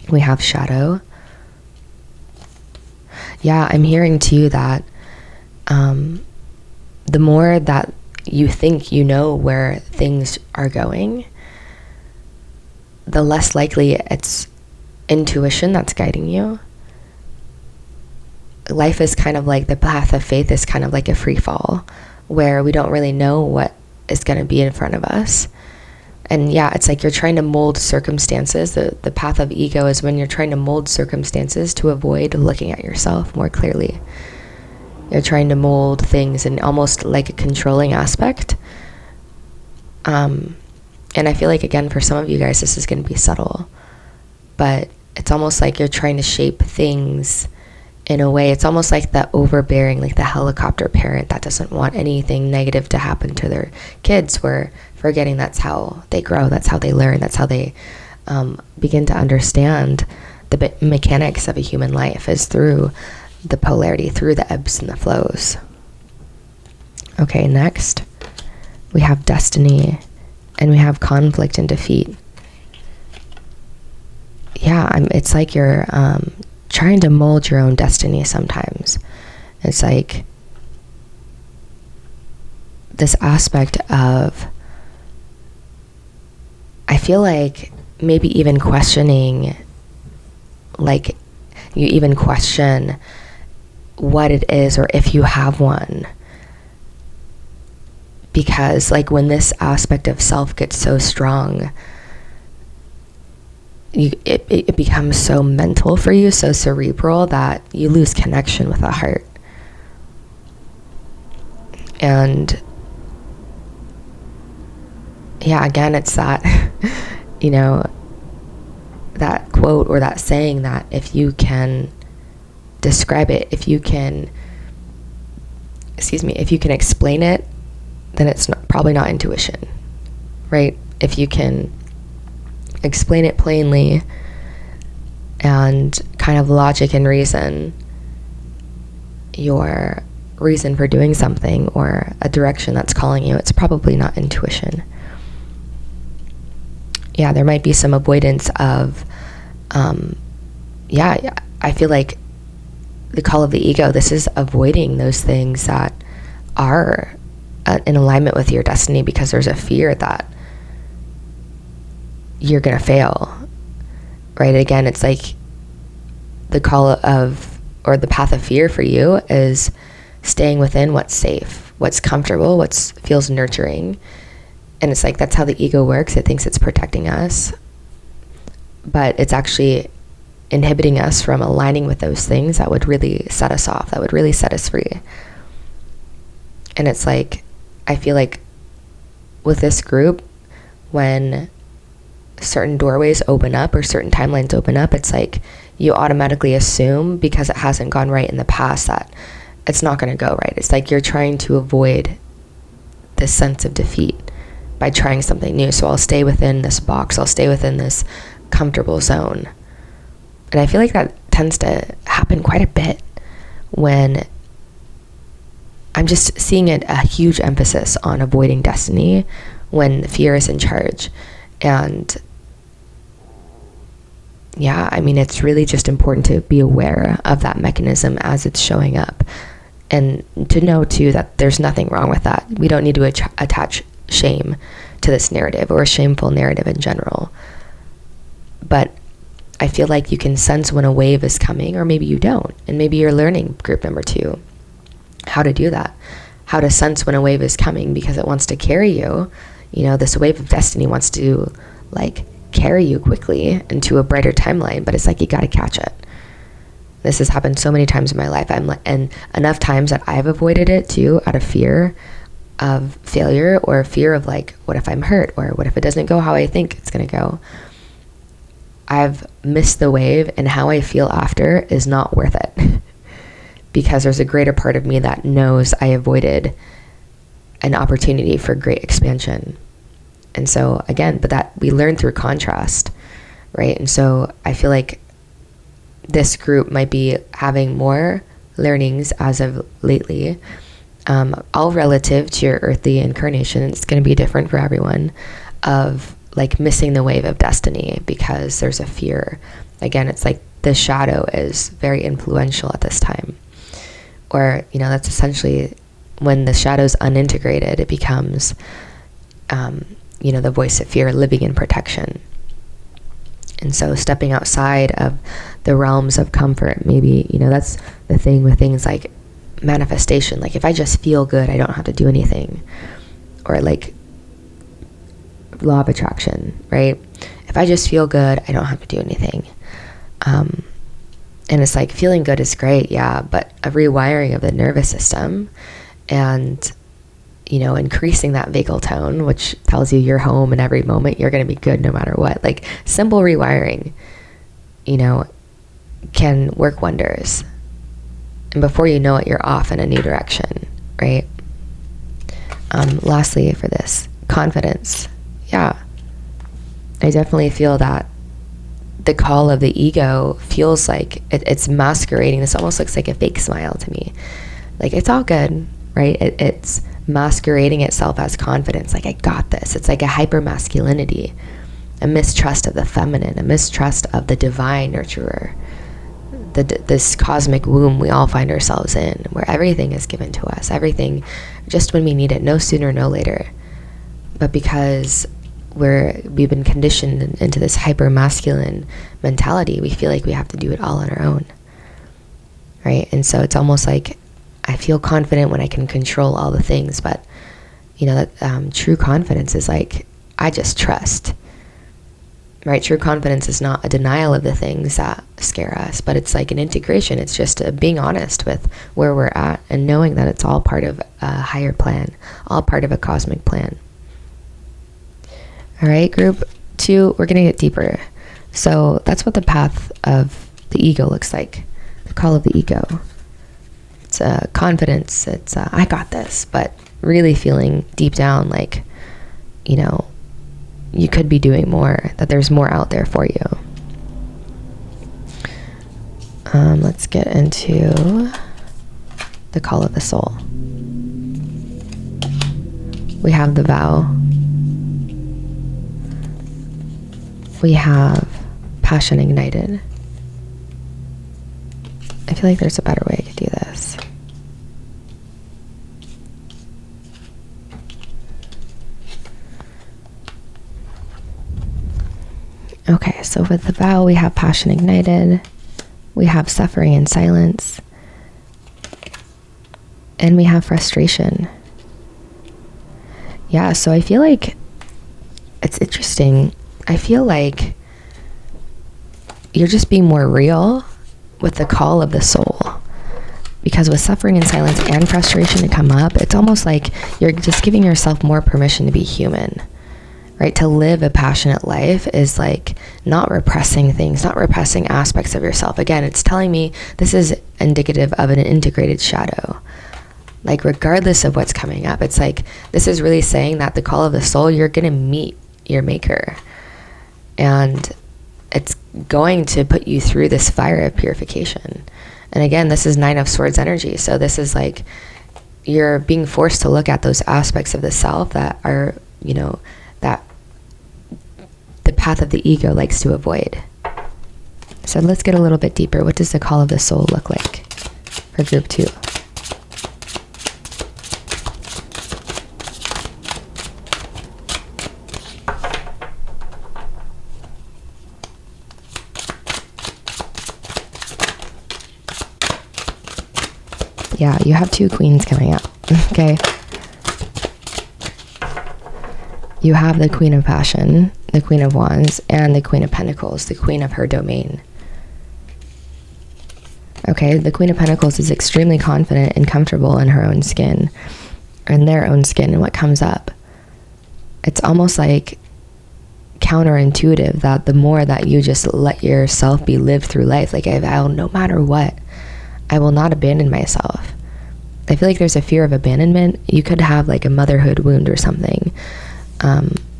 We have shadow. Yeah, I'm hearing too that the more that you think you know where things are going, the less likely it's intuition that's guiding you. Life is kind of like, the path of faith is kind of like a free fall, where we don't really know what is going to be in front of us. And yeah, it's like you're trying to mold circumstances. The path of ego is when you're trying to mold circumstances to avoid looking at yourself more clearly. You're trying to mold things in almost like a controlling aspect. And I feel like, again, for some of you guys, this is going to be subtle, but it's almost like you're trying to shape things in a way. It's almost like the overbearing, like the helicopter parent that doesn't want anything negative to happen to their kids. We're forgetting that's how they grow, that's how they learn, that's how they begin to understand the mechanics of a human life, is through the polarity, through the ebbs and the flows. Okay, next we have destiny, and we have conflict and defeat. Yeah, it's like you're trying to mold your own destiny sometimes. It's like this aspect of, I feel like maybe even questioning, like you even question what it is, or if you have one. Because like when this aspect of self gets so strong, it becomes so mental for you, so cerebral, that you lose connection with the heart. And yeah, again, it's that, you know, that quote or that saying that if you can describe it, if you can explain it, then it's probably not intuition, right? If you can explain it plainly and kind of logic and reason your reason for doing something, or a direction that's calling you, it's probably not intuition. yeah, there might be some avoidance of, I feel like the call of the ego, this is avoiding those things that are in alignment with your destiny, because there's a fear that you're going to fail, right? Again, it's like the call of, or the path of fear for you is staying within what's safe, what's comfortable, what feels nurturing. And it's like, that's how the ego works. It thinks it's protecting us, but it's actually inhibiting us from aligning with those things that would really set us off, that would really set us free. And it's like, I feel like with this group, when certain doorways open up or certain timelines open up, it's like you automatically assume, because it hasn't gone right in the past, that it's not going to go right. It's like you're trying to avoid this sense of defeat by trying something new. So I'll stay within this box, I'll stay within this comfortable zone. And I feel like that tends to happen quite a bit when I'm just seeing a huge emphasis on avoiding destiny when fear is in charge. And yeah, I mean, it's really just important to be aware of that mechanism as it's showing up, and to know too that there's nothing wrong with that. We don't need to attach shame to this narrative, or a shameful narrative in general. But I feel like you can sense when a wave is coming, or maybe you don't. And maybe you're learning, group number 2, how to do that, how to sense when a wave is coming, because it wants to carry you. You know, this wave of destiny wants to like carry you quickly into a brighter timeline, but it's like, you got to catch it. This has happened so many times in my life. And enough times that I've avoided it too, out of fear of failure, or fear of like, what if I'm hurt? Or what if it doesn't go how I think it's going to go? I've missed the wave, and how I feel after is not worth it because there's a greater part of me that knows I avoided an opportunity for great expansion. And so again, but that we learn through contrast, right? And so I feel like this group might be having more learnings as of lately, all relative to your earthly incarnation. It's going to be different for everyone, of like missing the wave of destiny because there's a fear. Again, it's like the shadow is very influential at this time. Or, you know, that's essentially when the shadow's unintegrated, it becomes, you know, the voice of fear living in protection. And so stepping outside of the realms of comfort, maybe, you know, that's the thing with things like manifestation. Like if I just feel good, I don't have to do anything. Or like law of attraction, right? If I just feel good, I don't have to do anything. And it's like, feeling good is great, yeah, but a rewiring of the nervous system and, you know, increasing that vagal tone, which tells you you're home and every moment you're going to be good no matter what. Like simple rewiring, you know, can work wonders. And before you know it, you're off in a new direction, right? Lastly, for this, confidence. Yeah, I definitely feel that the call of the ego feels like it's masquerading. This almost looks like a fake smile to me. Like it's all good, right? It's masquerading itself as confidence. Like, I got this. It's like a hyper masculinity, a mistrust of the feminine, a mistrust of the divine nurturer, this cosmic womb we all find ourselves in, where everything is given to us, everything just when we need it, no sooner, no later. But because we've been conditioned into this hyper masculine mentality, we feel like we have to do it all on our own, right? And so it's almost like I feel confident when I can control all the things, but you know that true confidence is like, I just trust, right? True confidence is not a denial of the things that scare us, but it's like an integration. It's just being honest with where we're at and knowing that it's all part of a higher plan, all part of a cosmic plan. All right, group 2, we're going to get deeper. So that's what the path of the ego looks like, the call of the ego. It's confidence, it's I got this, but really feeling deep down like, you know, you could be doing more, that there's more out there for you. Let's get into the call of the soul. We have the vow. we have passion ignited. I feel like there's a better way I could do this. Okay, so with the vow, we have passion ignited, we have suffering in silence, and we have frustration. Yeah, so I feel like it's interesting. I feel like you're just being more real with the call of the soul. Because with suffering in silence and frustration to come up, it's almost like you're just giving yourself more permission to be human. Right? To live a passionate life is like not repressing things, not repressing aspects of yourself. Again, it's telling me this is indicative of an integrated shadow. Like regardless of what's coming up, it's like this is really saying that the call of the soul, you're going to meet your maker. And it's going to put you through this fire of purification. And again, this is 9 of Swords energy. So this is like you're being forced to look at those aspects of the self that are, you know, that the path of the ego likes to avoid. So let's get a little bit deeper. What does the call of the soul look like for group 2? Yeah, you have 2 queens coming up, okay? You have the Queen of Passion, the Queen of Wands, and the Queen of Pentacles, the Queen of her domain. Okay, the Queen of Pentacles is extremely confident and comfortable in her own skin, or in their own skin, and what comes up. It's almost like counterintuitive that the more that you just let yourself be lived through life, like I vow, no matter what, I will not abandon myself. I feel like there's a fear of abandonment. You could have like a motherhood wound or something.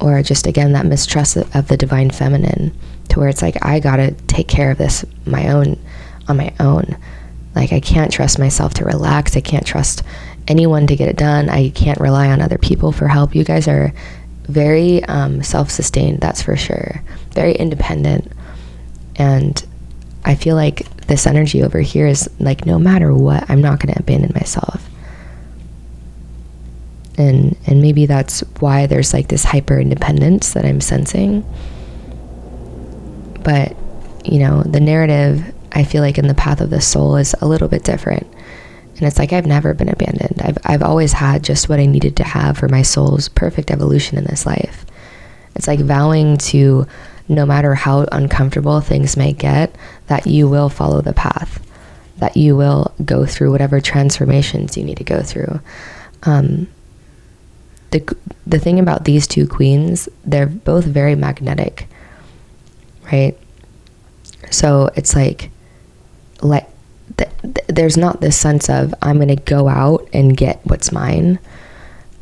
Or just, again, that mistrust of the divine feminine, to where it's like, I gotta take care of this on my own. Like, I can't trust myself to relax. I can't trust anyone to get it done. I can't rely on other people for help. You guys are very self-sustained, that's for sure. Very independent. And I feel like this energy over here is like, no matter what, I'm not going to abandon myself. And maybe that's why there's like this hyper independence that I'm sensing. But, you know, the narrative, I feel like in the path of the soul is a little bit different. And it's like, I've never been abandoned. I've always had just what I needed to have for my soul's perfect evolution in this life. It's like vowing to, no matter how uncomfortable things may get, that you will follow the path, that you will go through whatever transformations you need to go through. The thing about these 2 queens, they're both very magnetic, right? So it's like there's not this sense of, I'm going to go out and get what's mine.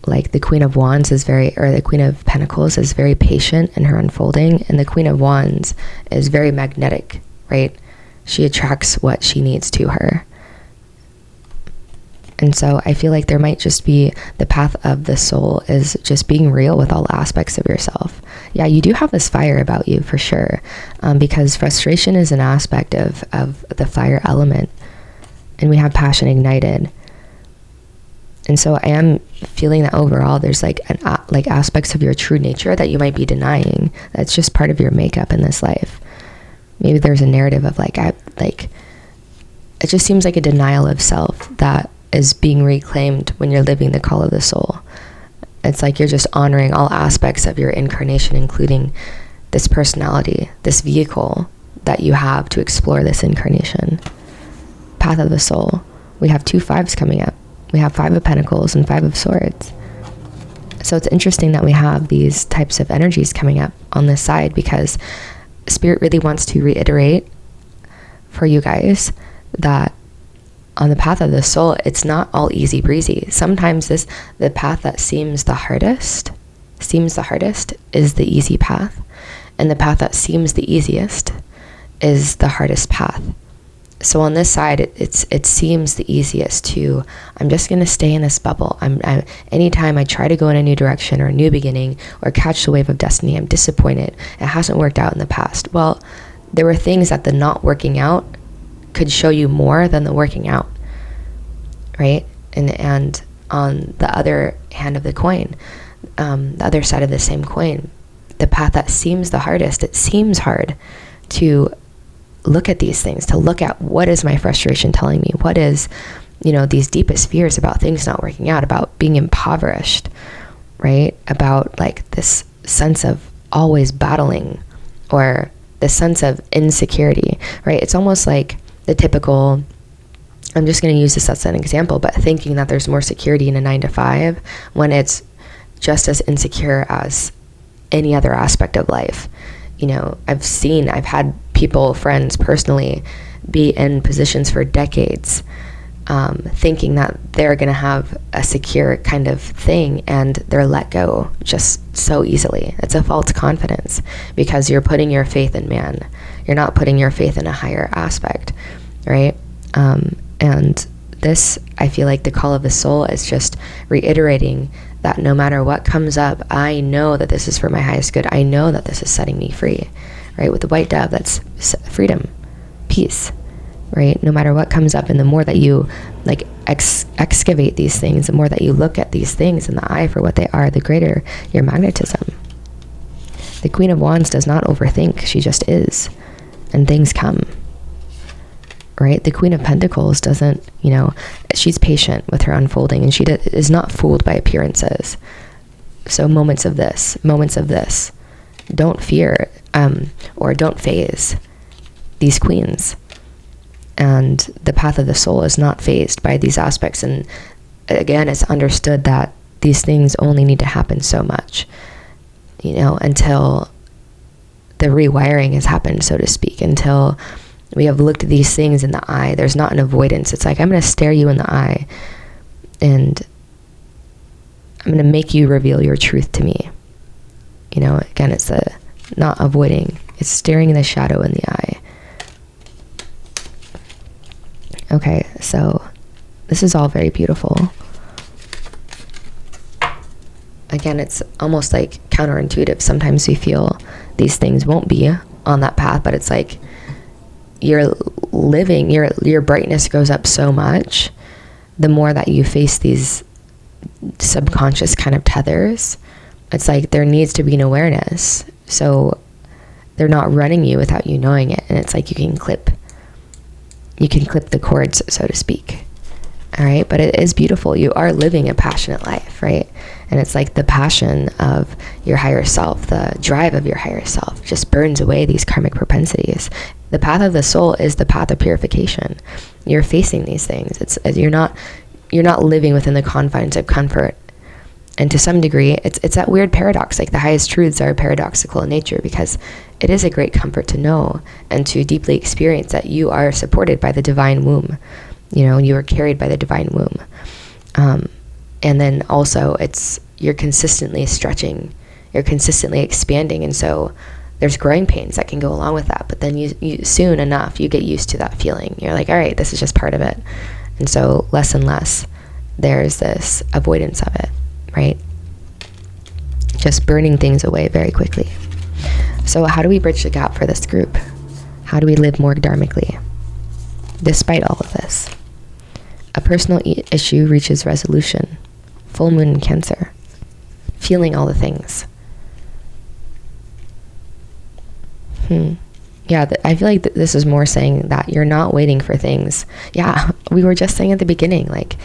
Like the Queen of Wands is the Queen of Pentacles is very patient in her unfolding, and the Queen of Wands is very magnetic, right? She attracts what she needs to her. And so I feel like there might just be the path of the soul is just being real with all aspects of yourself. Yeah, you do have this fire about you for sure, because frustration is an aspect of the fire element, and we have passion ignited. And so I am feeling that overall there's like aspects of your true nature that you might be denying. That's just part of your makeup in this life. Maybe there's a narrative of it just seems like a denial of self that is being reclaimed when you're living the call of the soul. It's like you're just honoring all aspects of your incarnation, including this personality, this vehicle that you have to explore this incarnation. Path of the soul. We have 2 5s coming up. We have 5 of Pentacles and 5 of Swords. So it's interesting that we have these types of energies coming up on this side, because Spirit really wants to reiterate for you guys that on the path of the soul, it's not all easy breezy. Sometimes the path that seems the hardest is the easy path. And the path that seems the easiest is the hardest path. So on this side, it seems the easiest to, I'm just going to stay in this bubble. Anytime I try to go in a new direction or a new beginning or catch the wave of destiny, I'm disappointed. It hasn't worked out in the past. Well, there were things that the not working out could show you more than the working out, right? And on the other hand of the coin, the other side of the same coin, the path that seems the hardest, it seems hard to look at these things, to look at what is my frustration telling me, what is, these deepest fears about things not working out, about being impoverished, right? About like this sense of always battling, or the sense of insecurity, right? It's almost like the typical, I'm just going to use this as an example, but thinking that there's more security in a 9-to-5 when it's just as insecure as any other aspect of life. I've had people, friends personally, be in positions for decades, thinking that they're going to have a secure kind of thing, and they're let go just so easily. It's a false confidence because you're putting your faith in man. You're not putting your faith in a higher aspect, right? And this, I feel like the call of the soul is just reiterating that no matter what comes up, I know that this is for my highest good. I know that this is setting me free, right? With the white dove, that's freedom, peace, right? No matter what comes up, and the more that you like excavate these things, the more that you look at these things in the eye for what they are, the greater your magnetism. The Queen of Wands does not overthink. She just is, and things come. Right? The Queen of Pentacles doesn't, she's patient with her unfolding, and she is not fooled by appearances. So moments of this, don't fear, or don't phase these queens. And the path of the soul is not phased by these aspects. And again, it's understood that these things only need to happen so much, until the rewiring has happened, so to speak, until we have looked at these things in the eye. There's not an avoidance. It's like, I'm going to stare you in the eye, and I'm going to make you reveal your truth to me. Again, it's the not avoiding. It's staring in the shadow in the eye. Okay, so this is all very beautiful. Again, it's almost like counterintuitive. Sometimes we feel these things won't be on that path, but it's like, you're living, your brightness goes up so much the more that you face these subconscious kind of tethers. It's like there needs to be an awareness, so they're not running you without you knowing it. And it's like you can clip the cords, so to speak. All right, but it is beautiful. You are living a passionate life, right? And it's like the passion of your higher self, the drive of your higher self just burns away these karmic propensities. The path of the soul is the path of purification. You're facing these things. You're not living within the confines of comfort. And to some degree, it's that weird paradox. Like the highest truths are paradoxical in nature, because it is a great comfort to know and to deeply experience that you are supported by the divine womb. You are carried by the divine womb. And then also you're consistently stretching, you're consistently expanding. And so there's growing pains that can go along with that. But then you soon enough, you get used to that feeling. You're like, all right, this is just part of it. And so less and less, there's this avoidance of it, right? Just burning things away very quickly. So how do we bridge the gap for this group? How do we live more dharmically, despite all of this? A personal issue reaches resolution. Full moon in Cancer. Feeling all the things. Yeah, I feel like this is more saying that you're not waiting for things. Yeah, we were just saying at the beginning, like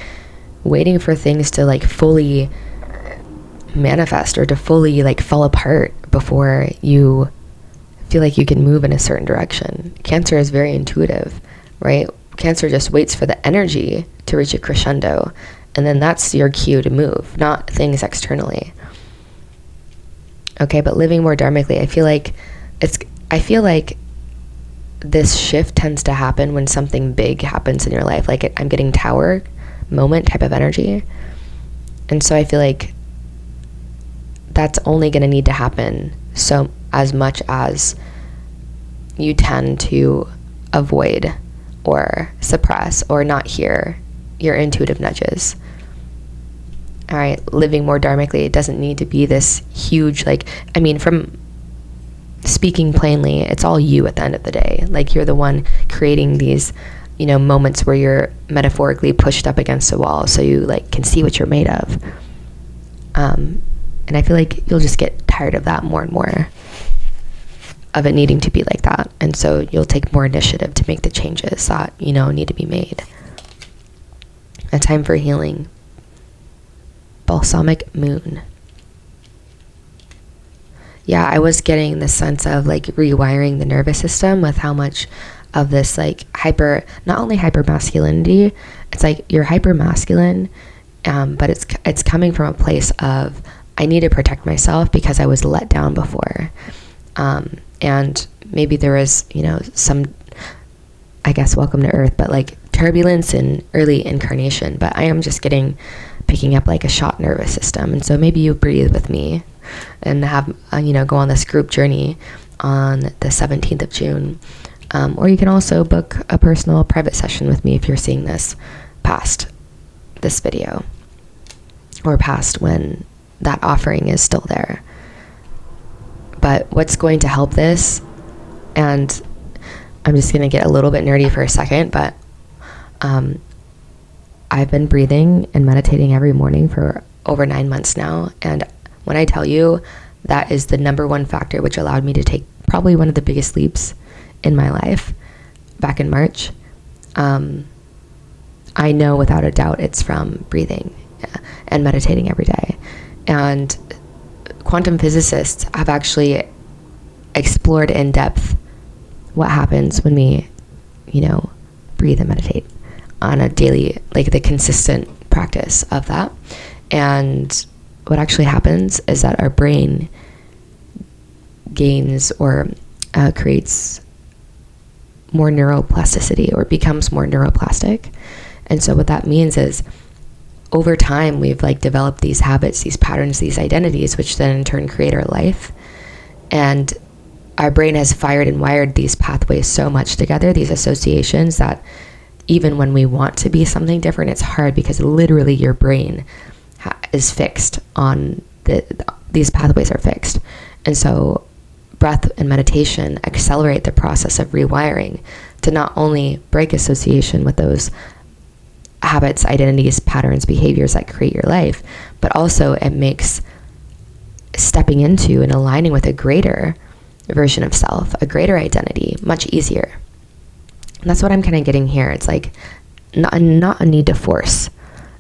waiting for things to like fully manifest or to fully like fall apart before you feel like you can move in a certain direction. Cancer is very intuitive, right? Cancer just waits for the energy to reach a crescendo, and then that's your cue to move, not things externally. Okay, but living more dharmically, I feel like this shift tends to happen when something big happens in your life, like I'm getting tower moment type of energy. And so I feel like that's only going to need to happen so as much as you tend to avoid or suppress or not hear your intuitive nudges. All right, living more dharmically, it doesn't need to be this huge, like, I mean, from speaking plainly, it's all you at the end of the day. Like, you're the one creating these, you know, moments where you're metaphorically pushed up against a wall so you like can see what you're made of. And I feel like you'll just get tired of that more and more, of it needing to be like that. And so you'll take more initiative to make the changes that, you know, need to be made. A time for healing. Balsamic moon. Yeah, I was getting the sense of like rewiring the nervous system with how much of this like not only hyper masculinity, it's like you're hyper masculine, but it's coming from a place of, I need to protect myself because I was let down before. And maybe there was, you know, some, I guess, welcome to earth, but like turbulence in early incarnation. But I am just picking up like a shot nervous system. And so maybe you breathe with me and have, you know, go on this group journey on the 17th of June. Or you can also book a personal private session with me if you're seeing this past this video, or past when that offering is still there. But what's going to help this, and I'm just going to get a little bit nerdy for a second, but I've been breathing and meditating every morning for over 9 months now. And when I tell you that is the number one factor which allowed me to take probably one of the biggest leaps in my life back in March, I know without a doubt it's from breathing and meditating every day. And quantum physicists have actually explored in depth what happens when we, you know, breathe and meditate on a daily, like the consistent practice of that. And what actually happens is that our brain gains or creates more neuroplasticity, or becomes more neuroplastic. And so what that means is, over time, we've like developed these habits, these patterns, these identities, which then in turn create our life. And our brain has fired and wired these pathways so much together, these associations, that even when we want to be something different, it's hard, because literally your brain is fixed on these pathways are fixed. And so breath and meditation accelerate the process of rewiring to not only break association with those habits, identities, patterns, behaviors that create your life, but also it makes stepping into and aligning with a greater version of self, a greater identity, much easier. And that's what I'm kind of getting here. It's like not a need to force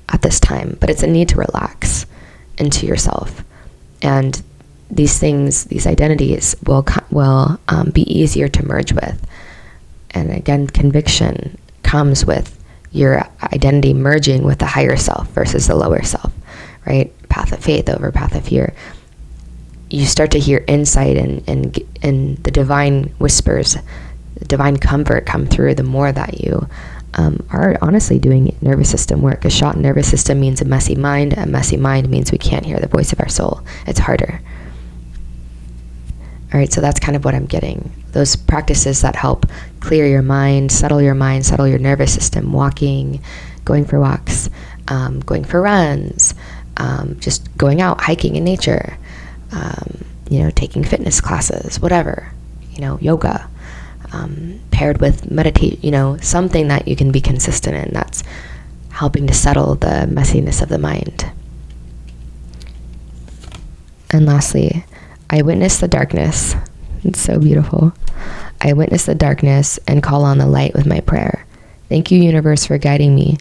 at this time, but it's a need to relax into yourself. And these things, these identities will be easier to merge with. And again, conviction comes with your identity merging with the higher self versus the lower self, right? Path of faith over path of fear. You start to hear insight and the divine whispers, the divine comfort come through the more that you are honestly doing nervous system work. A shot nervous system means a messy mind. A messy mind means we can't hear the voice of our soul. It's harder. All right, so that's kind of what I'm getting. Those practices that help clear your mind, settle your nervous system, walking, going for walks, going for runs, just going out, hiking in nature, you know, taking fitness classes, whatever, you know, yoga, paired with meditate, you know, something that you can be consistent in that's helping to settle the messiness of the mind. And lastly, I witness the darkness. It's so beautiful. I witness the darkness and call on the light with my prayer. Thank you, universe, for guiding me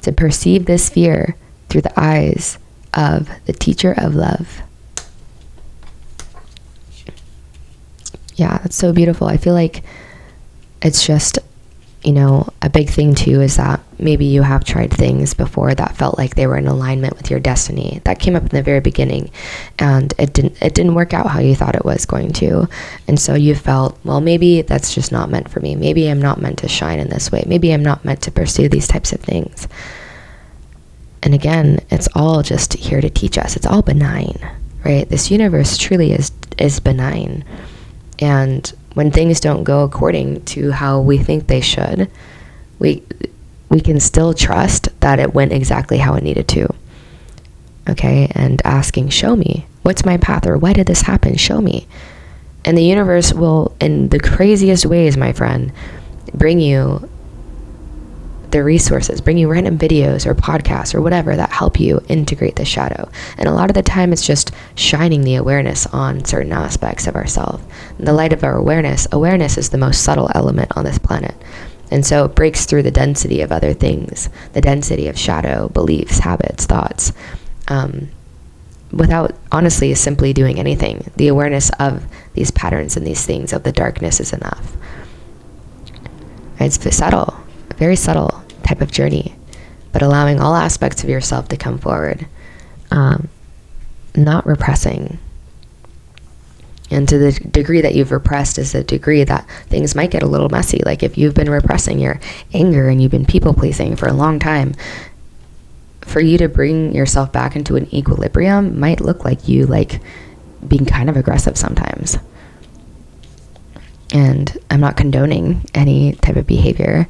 to perceive this fear through the eyes of the teacher of love. Yeah, it's so beautiful. I feel like it's just, you know, a big thing too is that maybe you have tried things before that felt like they were in alignment with your destiny. That came up in the very beginning, and it didn't work out how you thought it was going to. And so you felt, well, maybe that's just not meant for me. Maybe I'm not meant to shine in this way. Maybe I'm not meant to pursue these types of things. And again, it's all just here to teach us. It's all benign, right? This universe truly is benign. And when things don't go according to how we think they should, we can still trust that it went exactly how it needed to. Okay, and asking, show me, what's my path, or why did this happen? Show me. And the universe will, in the craziest ways, my friend, bring you the resources, bring you random videos or podcasts or whatever that help you integrate the shadow. And a lot of the time it's just shining the awareness on certain aspects of ourselves. In the light of our awareness is the most subtle element on this planet. And so it breaks through the density of other things, the density of shadow, beliefs, habits, thoughts, without honestly simply doing anything. The awareness of these patterns and these things of the darkness is enough. It's subtle, a very subtle type of journey, but allowing all aspects of yourself to come forward, not repressing. And to the degree that you've repressed is the degree that things might get a little messy. Like if you've been repressing your anger and you've been people pleasing for a long time, for you to bring yourself back into an equilibrium might look like you like being kind of aggressive sometimes. And I'm not condoning any type of behavior,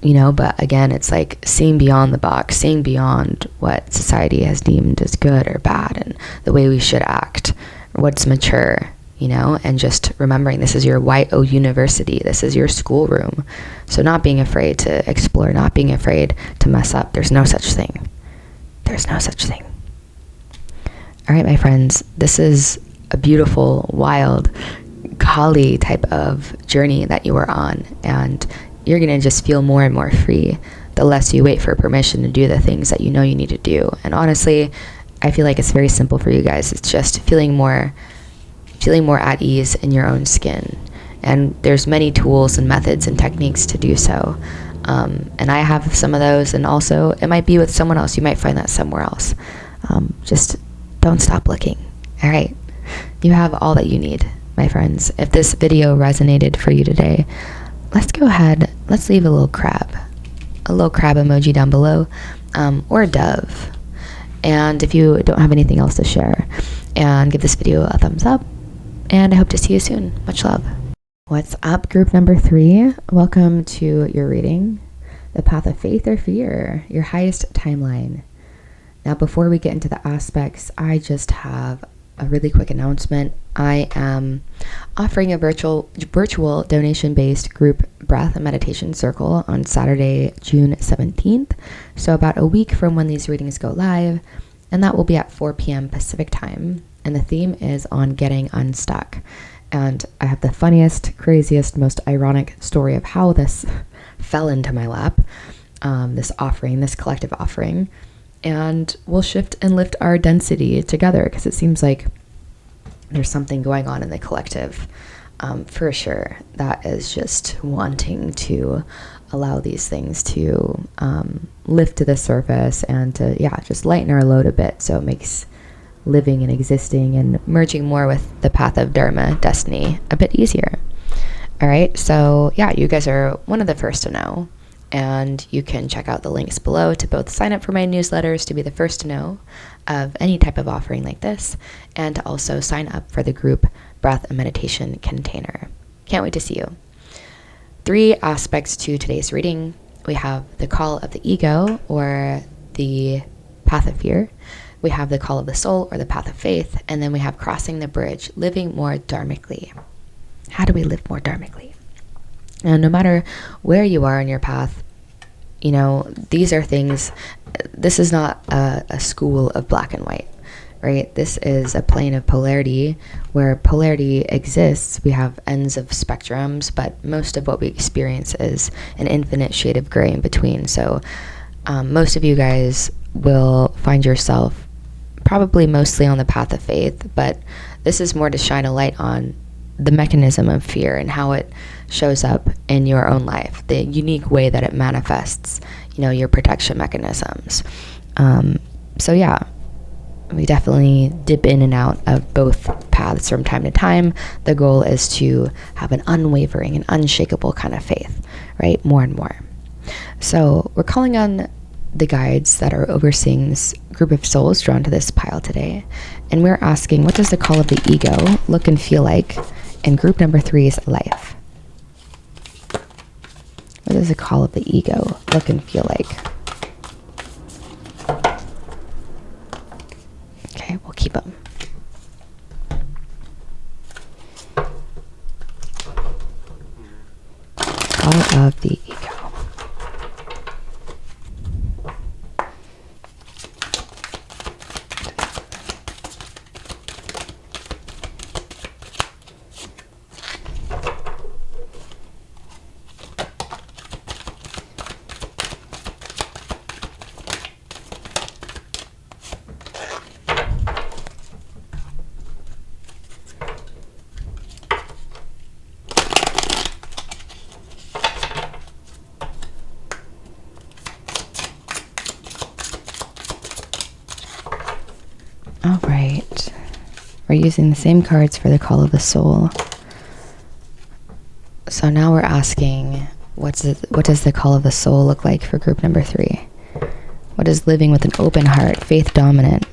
but again, it's like seeing beyond the box, seeing beyond what society has deemed as good or bad and the way we should act, or what's mature, and just remembering this is your YO university, this is your schoolroom. So not being afraid to explore, not being afraid to mess up. There's no such thing. There's no such thing. All right, my friends, this is a beautiful, wild, Kali type of journey that you are on, and you're going to just feel more and more free the less you wait for permission to do the things that you know you need to do. And honestly, I feel like it's very simple for you guys. It's just feeling more at ease in your own skin. And there's many tools and methods and techniques to do so. And I have some of those, and also it might be with someone else. You might find that somewhere else. Just don't stop looking. All right. You have all that you need, my friends. If this video resonated for you today, let's go ahead. Let's leave a little crab emoji down below, or a dove. And if you don't have anything else to share, and give this video a thumbs up. And I hope to see you soon. Much love. What's up, group number 3? Welcome to your reading, The Path of Faith or Fear, your highest timeline. Now, before we get into the aspects, I just have a really quick announcement. I am offering a virtual donation-based group breath and meditation circle on Saturday, June 17th. So about a week from when these readings go live, and that will be at 4 p.m. Pacific time. And the theme is on getting unstuck. And I have the funniest, craziest, most ironic story of how this fell into my lap, this collective offering. And we'll shift and lift our density together, because it seems like there's something going on in the collective, for sure, that is just wanting to allow these things to lift to the surface and to, just lighten our load a bit, so it makes living and existing and merging more with the path of Dharma, destiny, a bit easier. All right, so you guys are one of the first to know. And you can check out the links below to both sign up for my newsletters to be the first to know of any type of offering like this, and to also sign up for the group breath and meditation container. Can't wait to see you. 3 aspects to today's reading. We have the call of the ego, or the path of fear. We have the call of the soul, or the path of faith. And then we have crossing the bridge, living more dharmically. How do we live more dharmically? And no matter where you are in your path, these are things, this is not a school of black and white, right? This is a plane of polarity where polarity exists. We have ends of spectrums, but most of what we experience is an infinite shade of gray in between. So most of you guys will find yourself probably mostly on the path of faith, but this is more to shine a light on the mechanism of fear and how it shows up in your own life, the unique way that it manifests, your protection mechanisms. We definitely dip in and out of both paths from time to time. The goal is to have an unwavering and unshakable kind of faith, right? More and more. So we're calling on the guides that are overseeing this group of souls drawn to this pile today. And we're asking, what does the call of the ego look and feel like And group number 3 is life. What does the call of the ego look and feel like? Okay, we'll keep them. Call of the ego. All right, we're using the same cards for the call of the soul. So now we're asking, what does the call of the soul look like for group number 3? What does living with an open heart, faith dominant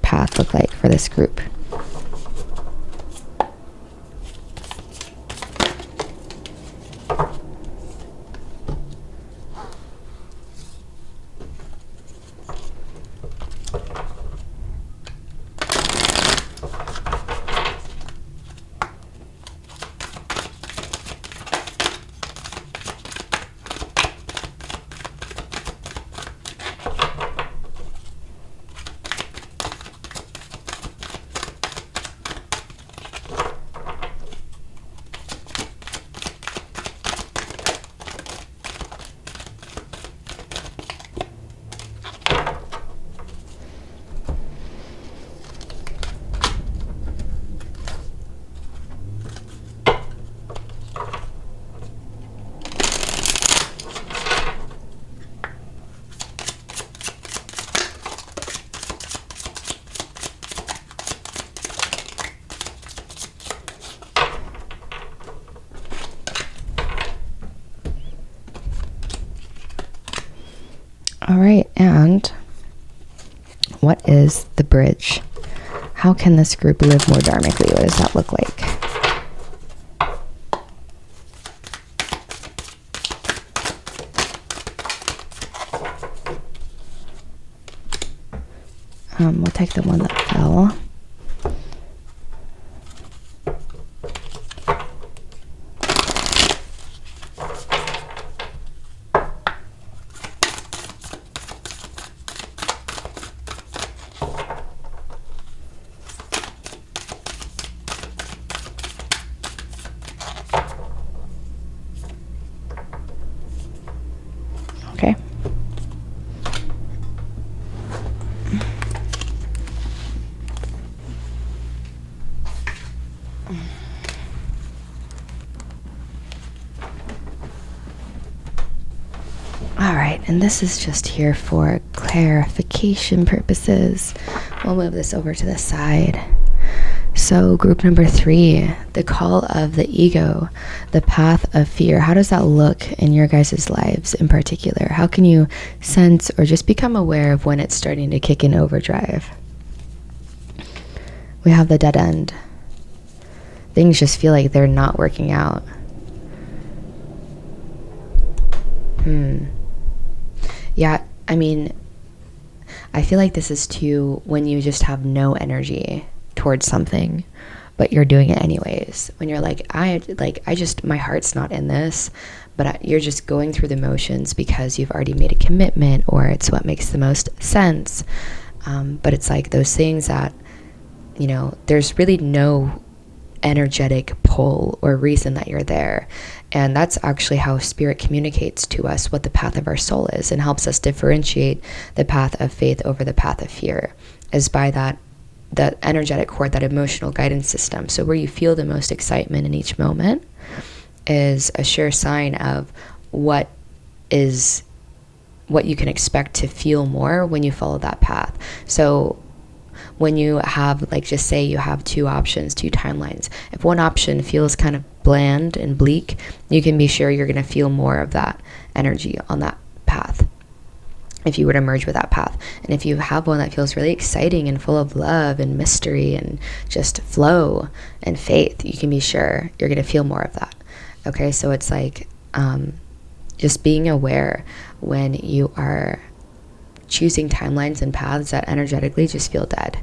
path look like for this group? All right, and what is the bridge? How can this group live more dharmically? What does that look like? We'll take the one that fell. Okay. All right, and this is just here for clarification purposes. We'll move this over to the side. So group number 3, the call of the ego, the path of fear. How does that look in your guys' lives in particular? How can you sense or just become aware of when it's starting to kick in overdrive? We have the dead end. Things just feel like they're not working out. Yeah, I mean, I feel like this is too when you just have no energy towards something, but you're doing it anyways. When you're like, my heart's not in this, but you're just going through the motions because you've already made a commitment, or it's what makes the most sense. But it's like those things that, there's really no energetic pull or reason that you're there. And that's actually how spirit communicates to us what the path of our soul is, and helps us differentiate the path of faith over the path of fear, is by that energetic cord, that emotional guidance system. So where you feel the most excitement in each moment is a sure sign of what you can expect to feel more when you follow that path. So when you have, just say you have 2 options, 2 timelines. If one option feels kind of bland and bleak, you can be sure you're going to feel more of that energy on that path. if you were to merge with that path. And if you have one that feels really exciting and full of love and mystery and just flow and faith, you can be sure you're going to feel more of that. Okay, so it's like just being aware when you are choosing timelines and paths that energetically just feel dead,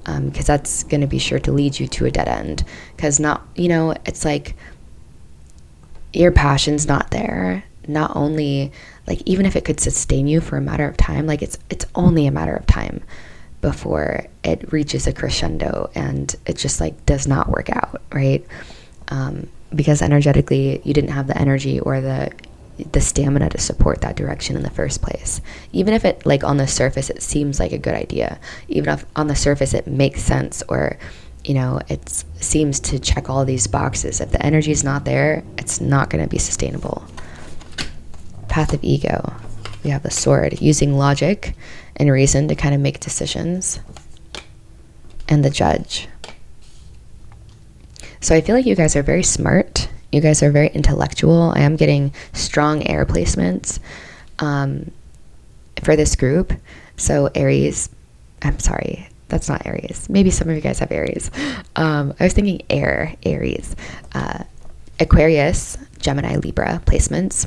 because that's going to be sure to lead you to a dead end. Because it's like your passion's not there. Not only, like, even if it could sustain you for a matter of time, like it's only a matter of time before it reaches a crescendo and it just like does not work out, right? Because energetically you didn't have the energy or the stamina to support that direction in the first place. Even if it, like, on the surface it seems like a good idea, even if on the surface it makes sense, or it seems to check all these boxes, if the energy is not there, it's not going to be sustainable. Path of ego, we have the sword, using logic and reason to kind of make decisions, and the judge. So I feel like you guys are very smart. You guys are very intellectual. I am getting strong air placements for this group. So Aries, I'm sorry, that's not Aries. Maybe some of you guys have Aries. I was thinking Aries, Aquarius, Gemini, Libra placements.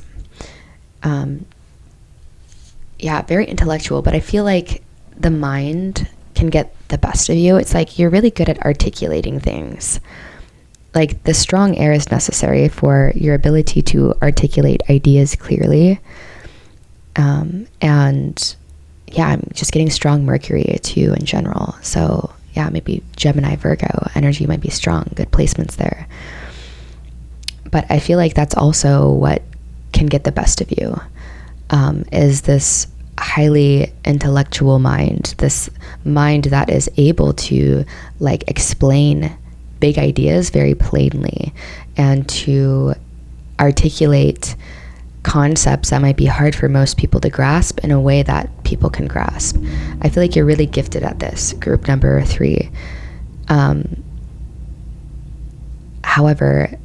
Very intellectual, but I feel like the mind can get the best of you. It's like you're really good at articulating things. Like, the strong air is necessary for your ability to articulate ideas clearly. I'm just getting strong Mercury too in general. So yeah, maybe Gemini, Virgo energy might be strong, good placements there. But I feel like that's also what can get the best of you, is this highly intellectual mind, this mind that is able to, like, explain big ideas very plainly and to articulate concepts that might be hard for most people to grasp in a way that people can grasp. I feel like you're really gifted at this, group number 3. However,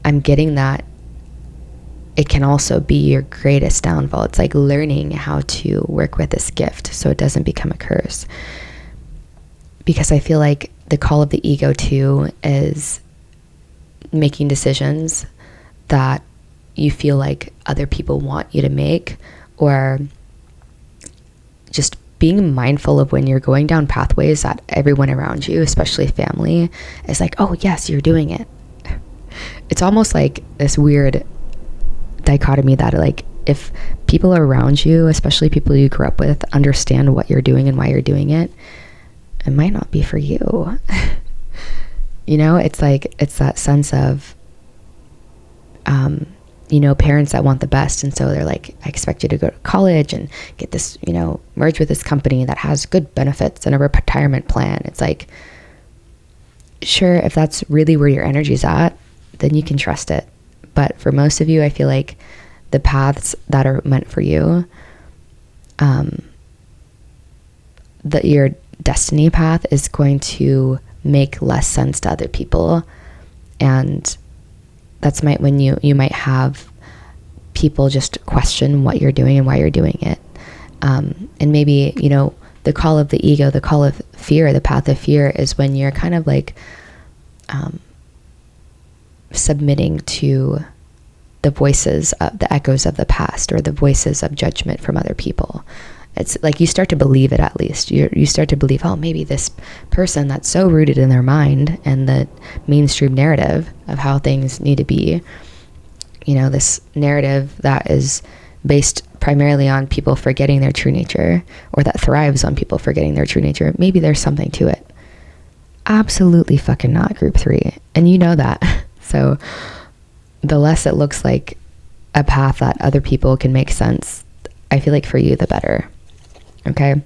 I'm getting that it can also be your greatest downfall. It's like learning how to work with this gift so it doesn't become a curse. Because I feel like the call of the ego too is making decisions that you feel like other people want you to make, or just being mindful of when you're going down pathways that everyone around you, especially family, is like, oh yes, you're doing it. It's almost like this weird dichotomy that, like, if people around you, especially people you grew up with, understand what you're doing and why you're doing it, it might not be for you. It's like, it's that sense of parents that want the best, and so they're like, I expect you to go to college and get this, merge with this company that has good benefits and a retirement plan. It's like, sure, if that's really where your energy's at, then you can trust it. But for most of you, I feel like the paths that are meant for you, that your destiny path is going to make less sense to other people, and that's when you might have people just question what you're doing and why you're doing it, and maybe the call of the ego, the call of fear, the path of fear is when you're kind of like submitting to the voices of the echoes of the past, or the voices of judgment from other people. It's like you start to believe it, at least. You start to believe, oh, maybe this person that's so rooted in their mind and the mainstream narrative of how things need to be, this narrative that is based primarily on people forgetting their true nature, or that thrives on people forgetting their true nature, maybe there's something to it. Absolutely fucking not, group 3. And you know that. So the less it looks like a path that other people can make sense, I feel like for you, the better. Okay,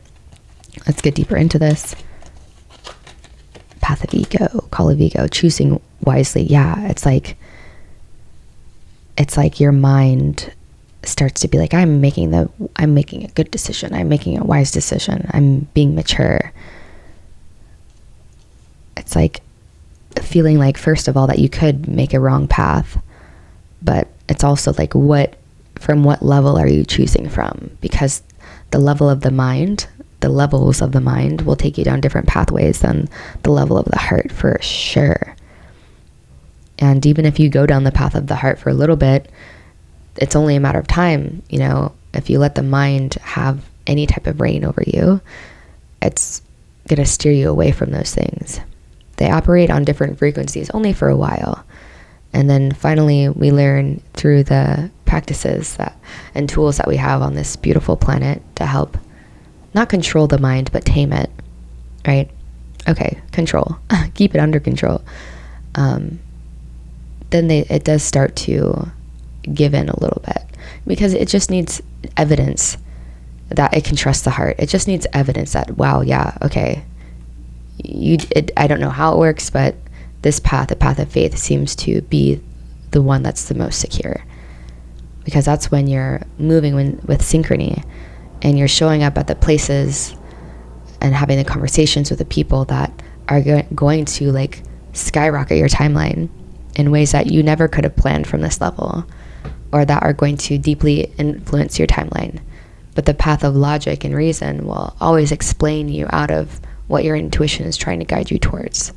let's get deeper into this. Path of ego, call of ego, choosing wisely. Yeah, it's like your mind starts to be like, I'm making a good decision. I'm making a wise decision. I'm being mature. It's like feeling like, first of all, that you could make a wrong path, but it's also like, from what level are you choosing from? Because the level of the mind, the levels of the mind will take you down different pathways than the level of the heart, for sure. And even if you go down the path of the heart for a little bit, it's only a matter of time. You know, if you let the mind have any type of reign over you, it's going to steer you away from those things. They operate on different frequencies only for a while. And then finally, we learn through the practices and tools that we have on this beautiful planet to help not control the mind, but tame it, right? Okay, control. Keep it under control. Then it does start to give in a little bit, because it just needs evidence that it can trust the heart. It just needs evidence that, wow, yeah, okay, I don't know how it works, but this path, the path of faith, seems to be the one that's the most secure, because that's when you're moving with synchrony, and you're showing up at the places and having the conversations with the people that are going to like skyrocket your timeline in ways that you never could have planned from this level, or that are going to deeply influence your timeline. But the path of logic and reason will always explain you out of what your intuition is trying to guide you towards.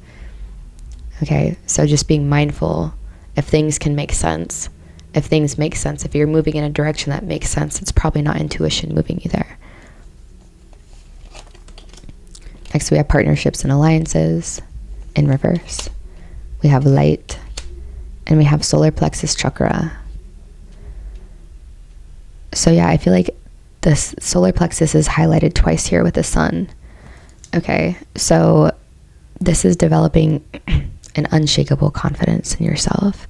Okay, so just being mindful if things can make sense. If things make sense, if you're moving in a direction that makes sense, it's probably not intuition moving you there. Next, we have partnerships and alliances in reverse. We have light, and we have solar plexus chakra. So yeah, I feel like this solar plexus is highlighted twice here with the sun. Okay, so this is developing an unshakable confidence in yourself.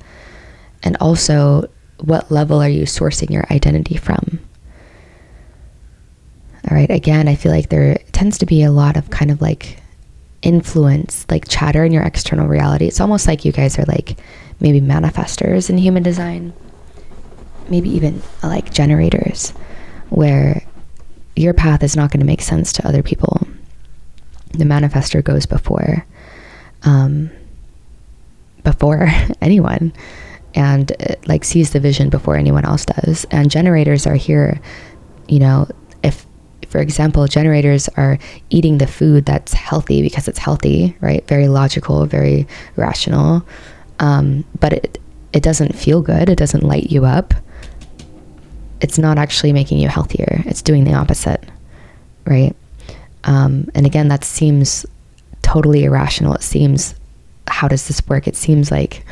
And also, what level are you sourcing your identity from? All right, again, I feel like there tends to be a lot of kind of like influence, like chatter in your external reality. It's almost like you guys are like maybe manifestors in human design, maybe even like generators, where your path is not going to make sense to other people. The manifestor goes before anyone, and like sees the vision before anyone else does. And generators are here, you know, if, for example, generators are eating the food that's healthy because it's healthy, right? Very logical, very rational. But it doesn't feel good. It doesn't light you up. It's not actually making you healthier. It's doing the opposite, right? And again, that seems totally irrational. It seems, how does this work? It seems like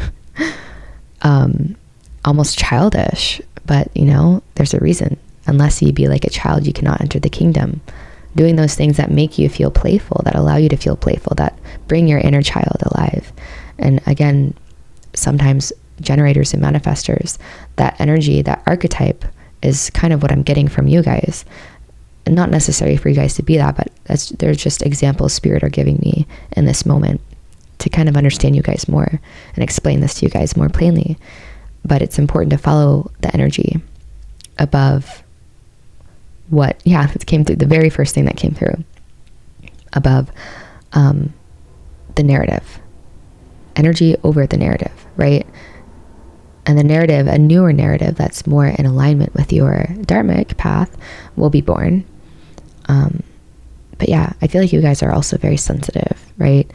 almost childish, but you know, there's a reason. Unless you be like a child, you cannot enter the kingdom. Doing those things that make you feel playful, that allow you to feel playful, that bring your inner child alive. And again, sometimes generators and manifestors, that energy, that archetype is kind of what I'm getting from you guys. And not necessary for you guys to be that, but they're just examples Spirit are giving me in this moment to kind of understand you guys more and explain this to you guys more plainly. But it's important to follow the energy above it came through, the very first thing that came through, above the narrative. Energy over the narrative, right? And the narrative, a newer narrative that's more in alignment with your dharmic path, will be born. But yeah, I feel like you guys are also very sensitive, right?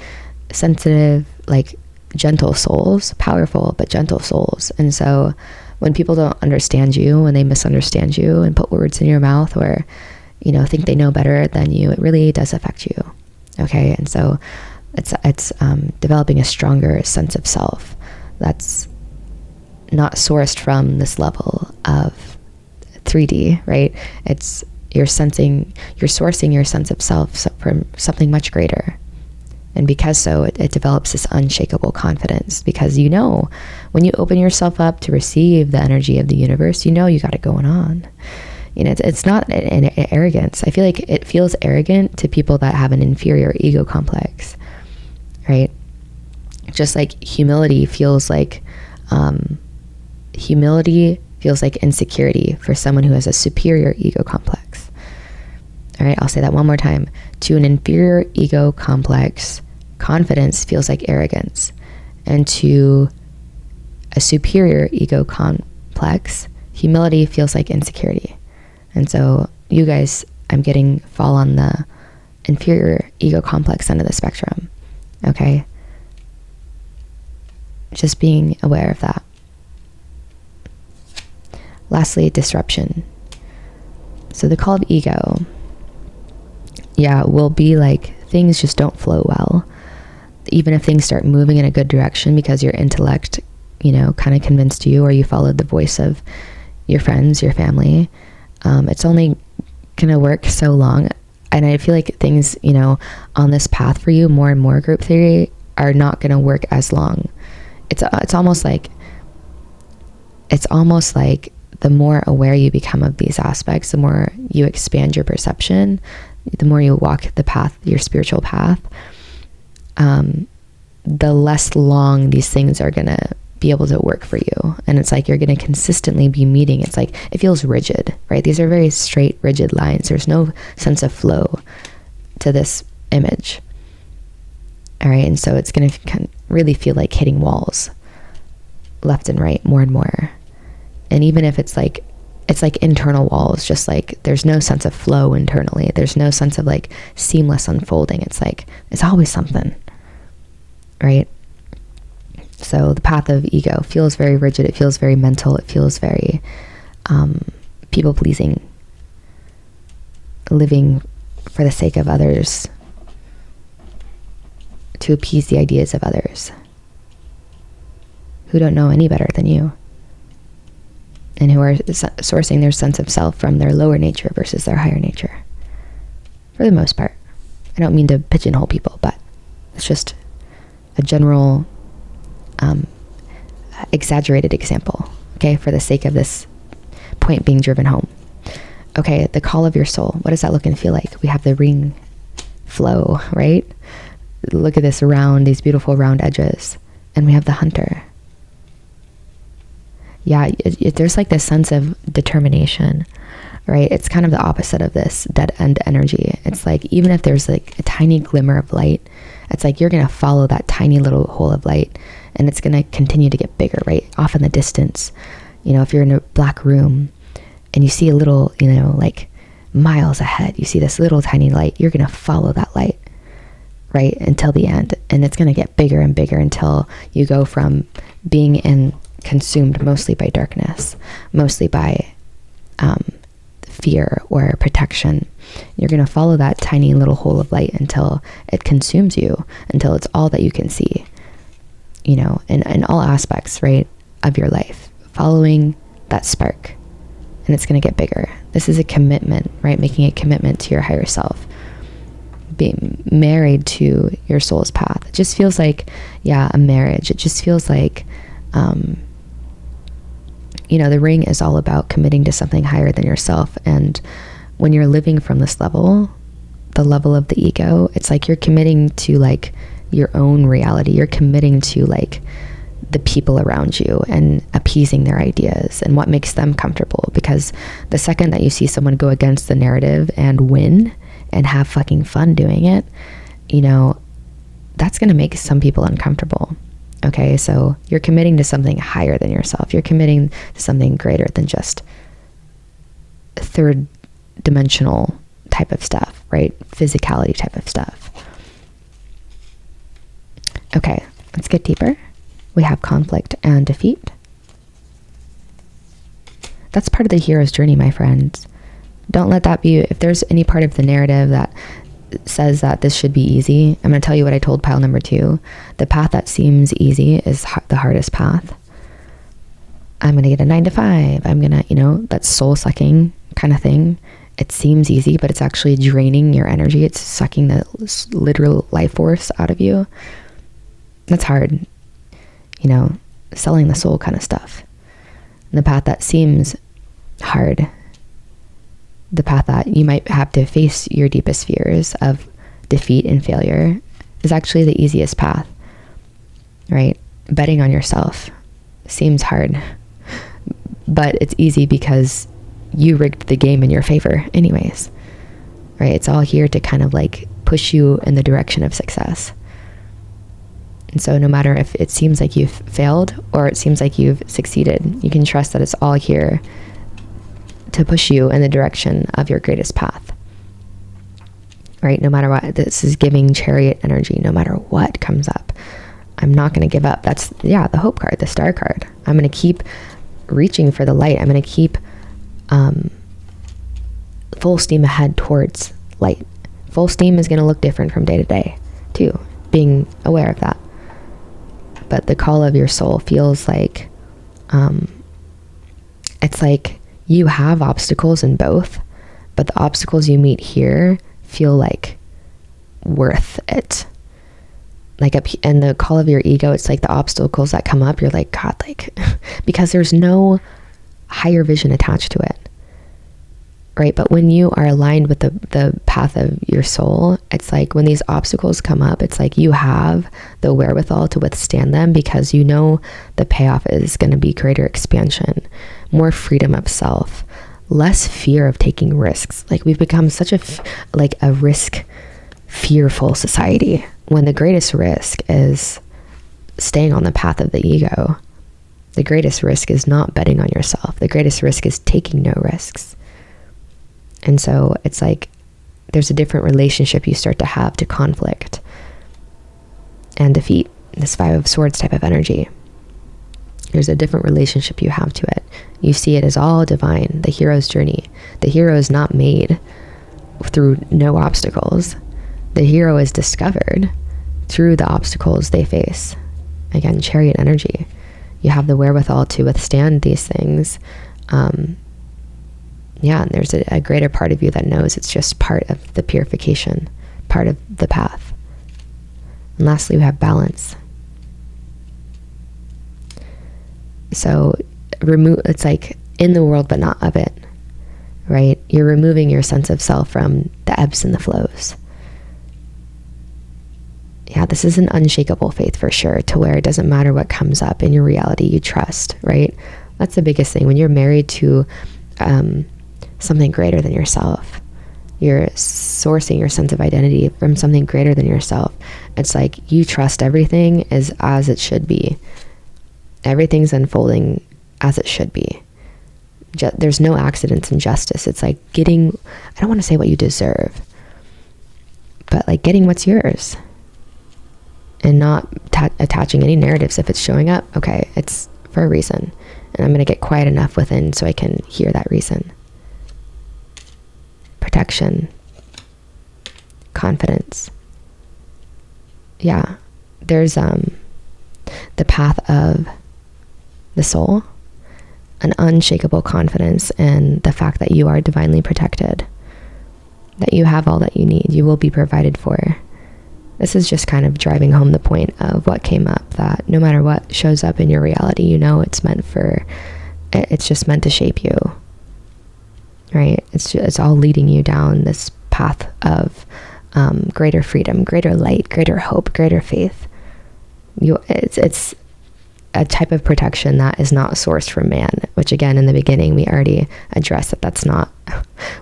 Sensitive, like gentle souls, powerful, but gentle souls. And so when people don't understand you, when they misunderstand you and put words in your mouth, or, you know, think they know better than you, it really does affect you. Okay. And so it's developing a stronger sense of self that's not sourced from this level of 3D, right? You're sourcing your sense of self from something much greater. And because so, it develops this unshakable confidence, because you know, when you open yourself up to receive the energy of the universe, you know you got it going on. You know, it's not an arrogance. I feel like it feels arrogant to people that have an inferior ego complex, right? Just like humility feels like insecurity for someone who has a superior ego complex. All right, I'll say that one more time. To an inferior ego complex, confidence feels like arrogance. And to a superior ego complex, humility feels like insecurity. And so you guys I'm getting fall on the inferior ego complex end of the spectrum. Okay? Just being aware of that. Lastly, disruption. So the call of ego, will be like things just don't flow well. Even if things start moving in a good direction because your intellect, kind of convinced you, or you followed the voice of your friends, your family, it's only gonna work so long. And I feel like things, on this path for you, more and more group theory, are not gonna work as long. It's almost like the more aware you become of these aspects, the more you expand your perception, the more you walk the path, your spiritual path, the less long these things are gonna be able to work for you. And it's like you're gonna consistently be meeting. It's like it feels rigid, right? These are very straight, rigid lines. There's no sense of flow to this image. All right, and so it's gonna really feel like hitting walls left and right more and more. And even if it's like internal walls, just like there's no sense of flow internally. There's no sense of like seamless unfolding. It's like it's always something, right? So the path of ego feels very rigid. It feels very mental. It feels very people pleasing, living for the sake of others, to appease the ideas of others who don't know any better than you, and who are sourcing their sense of self from their lower nature versus their higher nature. For the most part. I don't mean to pigeonhole people, but it's just a general exaggerated example, okay, for the sake of this point being driven home. Okay, the call of your soul. What does that look and feel like? We have the ring flow, right? Look at this round, these beautiful round edges. And we have the hunter. Yeah, there's like this sense of determination, right? It's kind of the opposite of this dead end energy. It's like, even if there's like a tiny glimmer of light, it's like you're going to follow that tiny little hole of light, and it's going to continue to get bigger, right? Off in the distance. If you're in a black room and you see a little, like miles ahead, you see this little tiny light, you're going to follow that light, right? Until the end. And it's going to get bigger and bigger until you go from being consumed mostly by darkness, mostly by fear or protection. You're going to follow that tiny little hole of light until it consumes you, until it's all that you can see, in all aspects, right, of your life, following that spark. And it's going to get bigger. This is a commitment, right? Making a commitment to your higher self, being married to your soul's path. It just feels like, a marriage. It just feels like, the ring is all about committing to something higher than yourself. And when you're living from this level, the level of the ego, it's like you're committing to like your own reality. You're committing to like the people around you and appeasing their ideas and what makes them comfortable. Because the second that you see someone go against the narrative and win and have fucking fun doing it, that's going to make some people uncomfortable. Okay, so you're committing to something higher than yourself. You're committing to something greater than just third dimensional type of stuff, right? Physicality type of stuff. Okay, let's get deeper. We have conflict and defeat. That's part of the hero's journey, my friends. Don't let that be, if there's any part of the narrative that says that this should be easy, I'm going to tell you what I told pile number 2. The path that seems easy is the hardest path. I'm going to get a 9 to 5. I'm going to, that soul sucking kind of thing. It seems easy, but it's actually draining your energy. It's sucking the literal life force out of you. That's hard. Selling the soul kind of stuff. And the path that seems hard, the path that you might have to face your deepest fears of defeat and failure, is actually the easiest path, right? Betting on yourself seems hard, but it's easy because you rigged the game in your favor anyways, right? It's all here to kind of like push you in the direction of success. And so no matter if it seems like you've failed or it seems like you've succeeded, you can trust that it's all here to push you in the direction of your greatest path. right? No matter what, this is giving Chariot energy. No matter what comes up, I'm not going to give up. That's, the hope card, the star card. I'm going to keep reaching for the light. I'm going to keep full steam ahead towards light. Full steam is going to look different from day to day too, being aware of that. But the call of your soul feels like, it's like you have obstacles in both, but the obstacles you meet here feel like worth it. Like, and the call of your ego, it's like the obstacles that come up, you're like, God, like, because there's no higher vision attached to it, right? But when you are aligned with the path of your soul, it's like when these obstacles come up, it's like you have the wherewithal to withstand them, because you know the payoff is going to be greater expansion, more freedom of self, less fear of taking risks. Like, we've become such a risk fearful society, when the greatest risk is staying on the path of the ego. The greatest risk is not betting on yourself. The greatest risk is taking no risks. And so it's like there's a different relationship you start to have to conflict and defeat, this Five of Swords type of energy. There's a different relationship you have to it. You see it as all divine, the hero's journey. The hero is not made through no obstacles. The hero is discovered through the obstacles they face. Again, Chariot energy. You have the wherewithal to withstand these things. And there's a greater part of you that knows it's just part of the purification, part of the path. And lastly, we have balance. So it's like in the world, but not of it, right? You're removing your sense of self from the ebbs and the flows. Yeah, this is an unshakable faith for sure, to where it doesn't matter what comes up in your reality, you trust, right? That's the biggest thing. When you're married to something greater than yourself, you're sourcing your sense of identity from something greater than yourself. It's like you trust everything is as it should be. Everything's unfolding as it should be. There's no accidents in justice. It's like getting, I don't want to say what you deserve, but like getting what's yours. And not attaching any narratives. If it's showing up, okay, it's for a reason. And I'm going to get quiet enough within so I can hear that reason. Protection. Confidence. Yeah. There's the path of the soul. An unshakable confidence in the fact that you are divinely protected. That you have all that you need. You will be provided for. This is just kind of driving home the point of what came up, that no matter what shows up in your reality, you know it's just meant to shape you, right? It's all leading you down this path of greater freedom, greater light, greater hope, greater faith. It's a type of protection that is not sourced from man, which again, in the beginning, we already addressed that that's not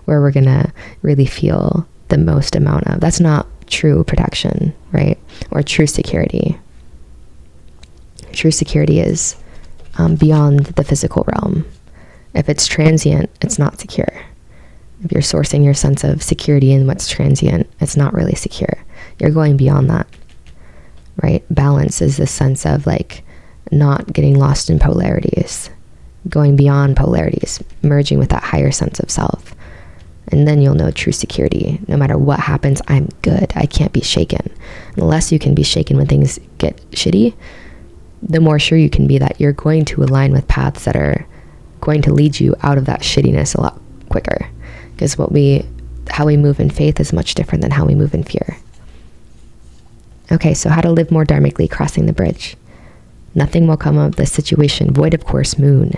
where we're gonna really feel the most amount of. That's not true protection, right? Or true security. True security is beyond the physical realm. If it's transient, it's not secure. If you're sourcing your sense of security in what's transient, it's not really secure. You're going beyond that, right? Balance is this sense of like not getting lost in polarities, going beyond polarities, merging with that higher sense of self. And then you'll know true security. No matter what happens, I'm good. I can't be shaken. Unless you can be shaken when things get shitty, the more sure you can be that you're going to align with paths that are going to lead you out of that shittiness a lot quicker. Because how we move in faith is much different than how we move in fear. Okay, so how to live more dharmically, crossing the bridge. Nothing will come of this situation, void of course, moon.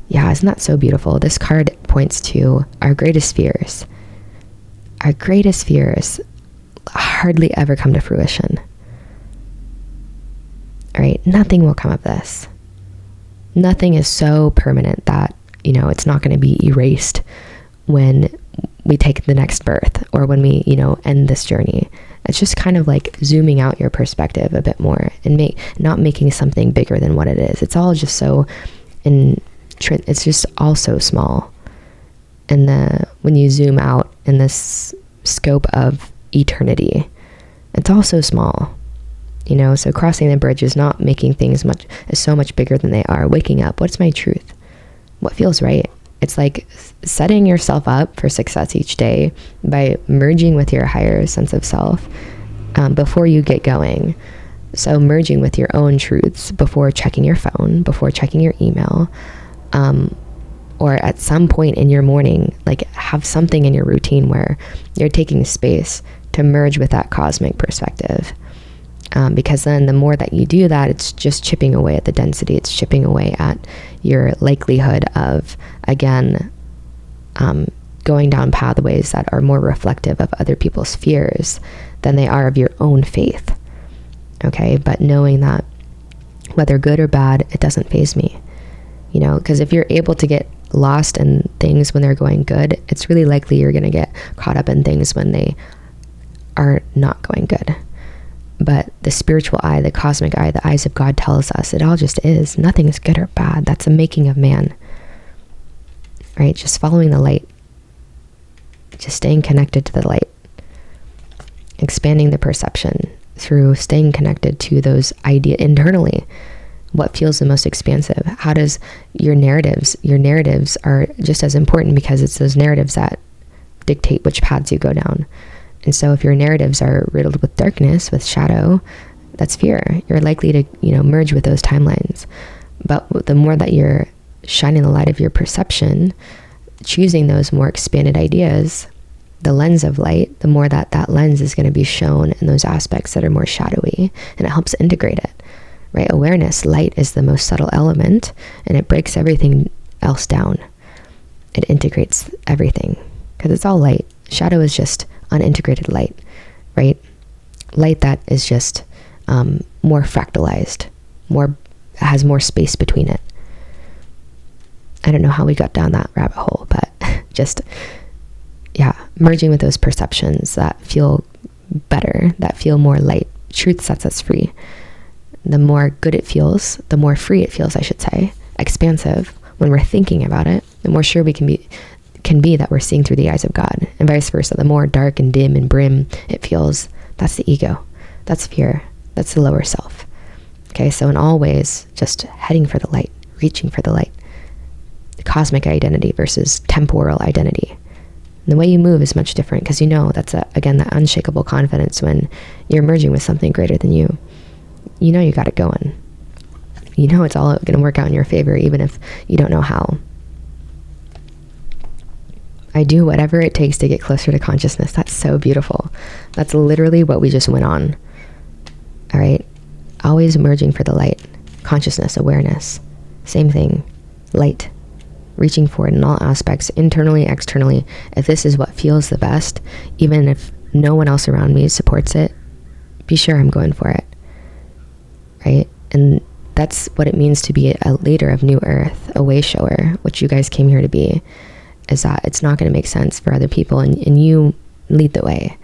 Yeah, isn't that so beautiful? This card points to our greatest fears. Our greatest fears hardly ever come to fruition. All right, nothing will come of this. Nothing is so permanent that, it's not going to be erased when we take the next birth or when we, end this journey. It's just kind of like zooming out your perspective a bit more and not making something bigger than what it is. It's all just so it's just all so small. And when you zoom out in this scope of eternity. It's all so small, you know, so crossing the bridge is not making things so much bigger than they are. Waking up, what's my truth? What feels right? It's like setting yourself up for success each day by merging with your higher sense of self before you get going. So merging with your own truths before checking your phone, before checking your email, or at some point in your morning, like have something in your routine where you're taking space to merge with that cosmic perspective. Because then the more that you do that, it's just chipping away at the density. It's chipping away at your likelihood of, again, going down pathways that are more reflective of other people's fears than they are of your own faith. Okay, but knowing that whether good or bad, it doesn't faze me. You know, because if you're able to get lost in things when they're going good, it's really likely you're going to get caught up in things when they are not going good. But the spiritual eye, the cosmic eye, the eyes of God tells us it all just is. Nothing is good or bad. That's a making of man. Right? Just following the light. Just staying connected to the light. Expanding the perception through staying connected to those ideas internally. What feels the most expansive? How does your narratives are just as important, because it's those narratives that dictate which paths you go down. And so if your narratives are riddled with darkness, with shadow, that's fear. You're likely to, you know, merge with those timelines. But the more that you're shining the light of your perception, choosing those more expanded ideas, the lens of light, the more that lens is going to be shown in those aspects that are more shadowy, and it helps integrate it, right? Awareness, light is the most subtle element, and it breaks everything else down. It integrates everything because it's all light. Shadow is just unintegrated light, right? Light that is just more fractalized, has more space between it. I don't know how we got down that rabbit hole, but just, yeah, merging with those perceptions that feel better, that feel more light. Truth sets us free. The more good it feels, the more free it feels, I should say, expansive. When we're thinking about it, the more sure we can be that we're seeing through the eyes of God, and vice versa. The more dark and dim and brim it feels, that's the ego, that's fear, that's the lower self. Okay, so in all ways, just heading for the light, reaching for the light. The cosmic identity versus temporal identity. And the way you move is much different, because you know that's, again, that unshakable confidence when you're merging with something greater than you. You know you got it going. You know it's all going to work out in your favor, even if you don't know how. I do whatever it takes to get closer to consciousness. That's so beautiful. That's literally what we just went on. All right. Always emerging for the light. Consciousness, awareness. Same thing. Light. Reaching for it in all aspects, internally, externally. If this is what feels the best, even if no one else around me supports it, be sure I'm going for it. Right? And that's what it means to be a leader of New Earth, a way shower, which you guys came here to be. Is that it's not going to make sense for other people, and you lead the way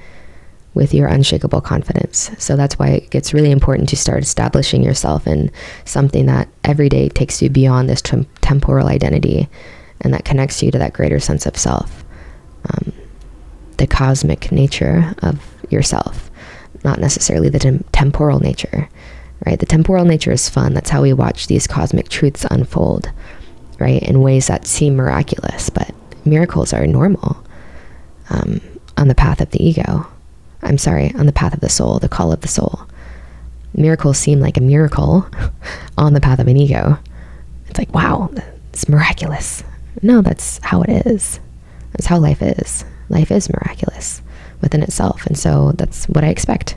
with your unshakable confidence. So that's why it gets really important to start establishing yourself in something that every day takes you beyond this temporal identity, and that connects you to that greater sense of self, the cosmic nature of yourself, not necessarily the temporal nature, right? The temporal nature is fun. That's how we watch these cosmic truths unfold, right? In ways that seem miraculous, but miracles are normal on the path of the ego. On the path of the soul, the call of the soul. Miracles seem like a miracle on the path of an ego. It's like, wow, it's miraculous. No, that's how it is. That's how life is. Life is miraculous within itself. And so that's what I expect.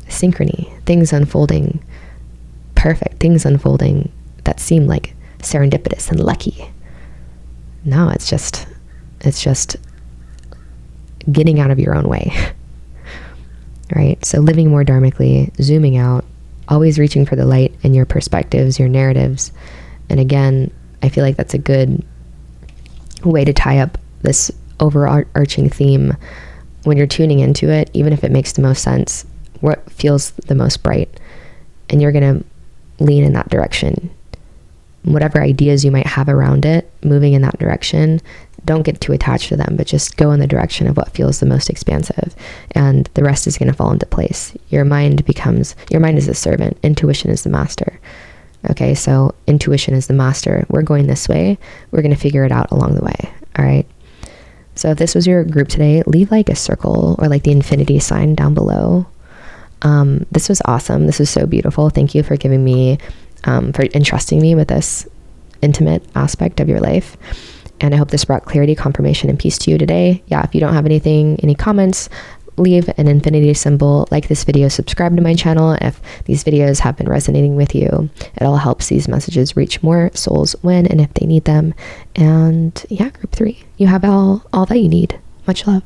Synchrony, things unfolding perfect, things unfolding that seem like serendipitous and lucky. No, it's just getting out of your own way. Right? So living more dharmically, zooming out, always reaching for the light in your perspectives, your narratives. And again, I feel like that's a good way to tie up this overarching theme when you're tuning into it, even if it makes the most sense, what feels the most bright. And you're going to lean in that direction. whatever ideas you might have around it, moving in that direction. Don't get too attached to them, but just go in the direction of what feels the most expansive, and the rest is going to fall into place. Your mind is the servant. Intuition is the master. Okay, so intuition is the master. We're going this way. We're going to figure it out along the way. All right. So if this was your group today, leave like a circle or like the infinity sign down below. This was awesome. This was so beautiful. Thank you for giving me, for entrusting me with this intimate aspect of your life. And I hope this brought clarity, confirmation, and peace to you today. Yeah, if you don't have any comments, leave an infinity symbol, like this video, subscribe to my channel if these videos have been resonating with you. It all helps these messages reach more souls when and if they need them. And yeah, group 3, you have all that you need. Much love.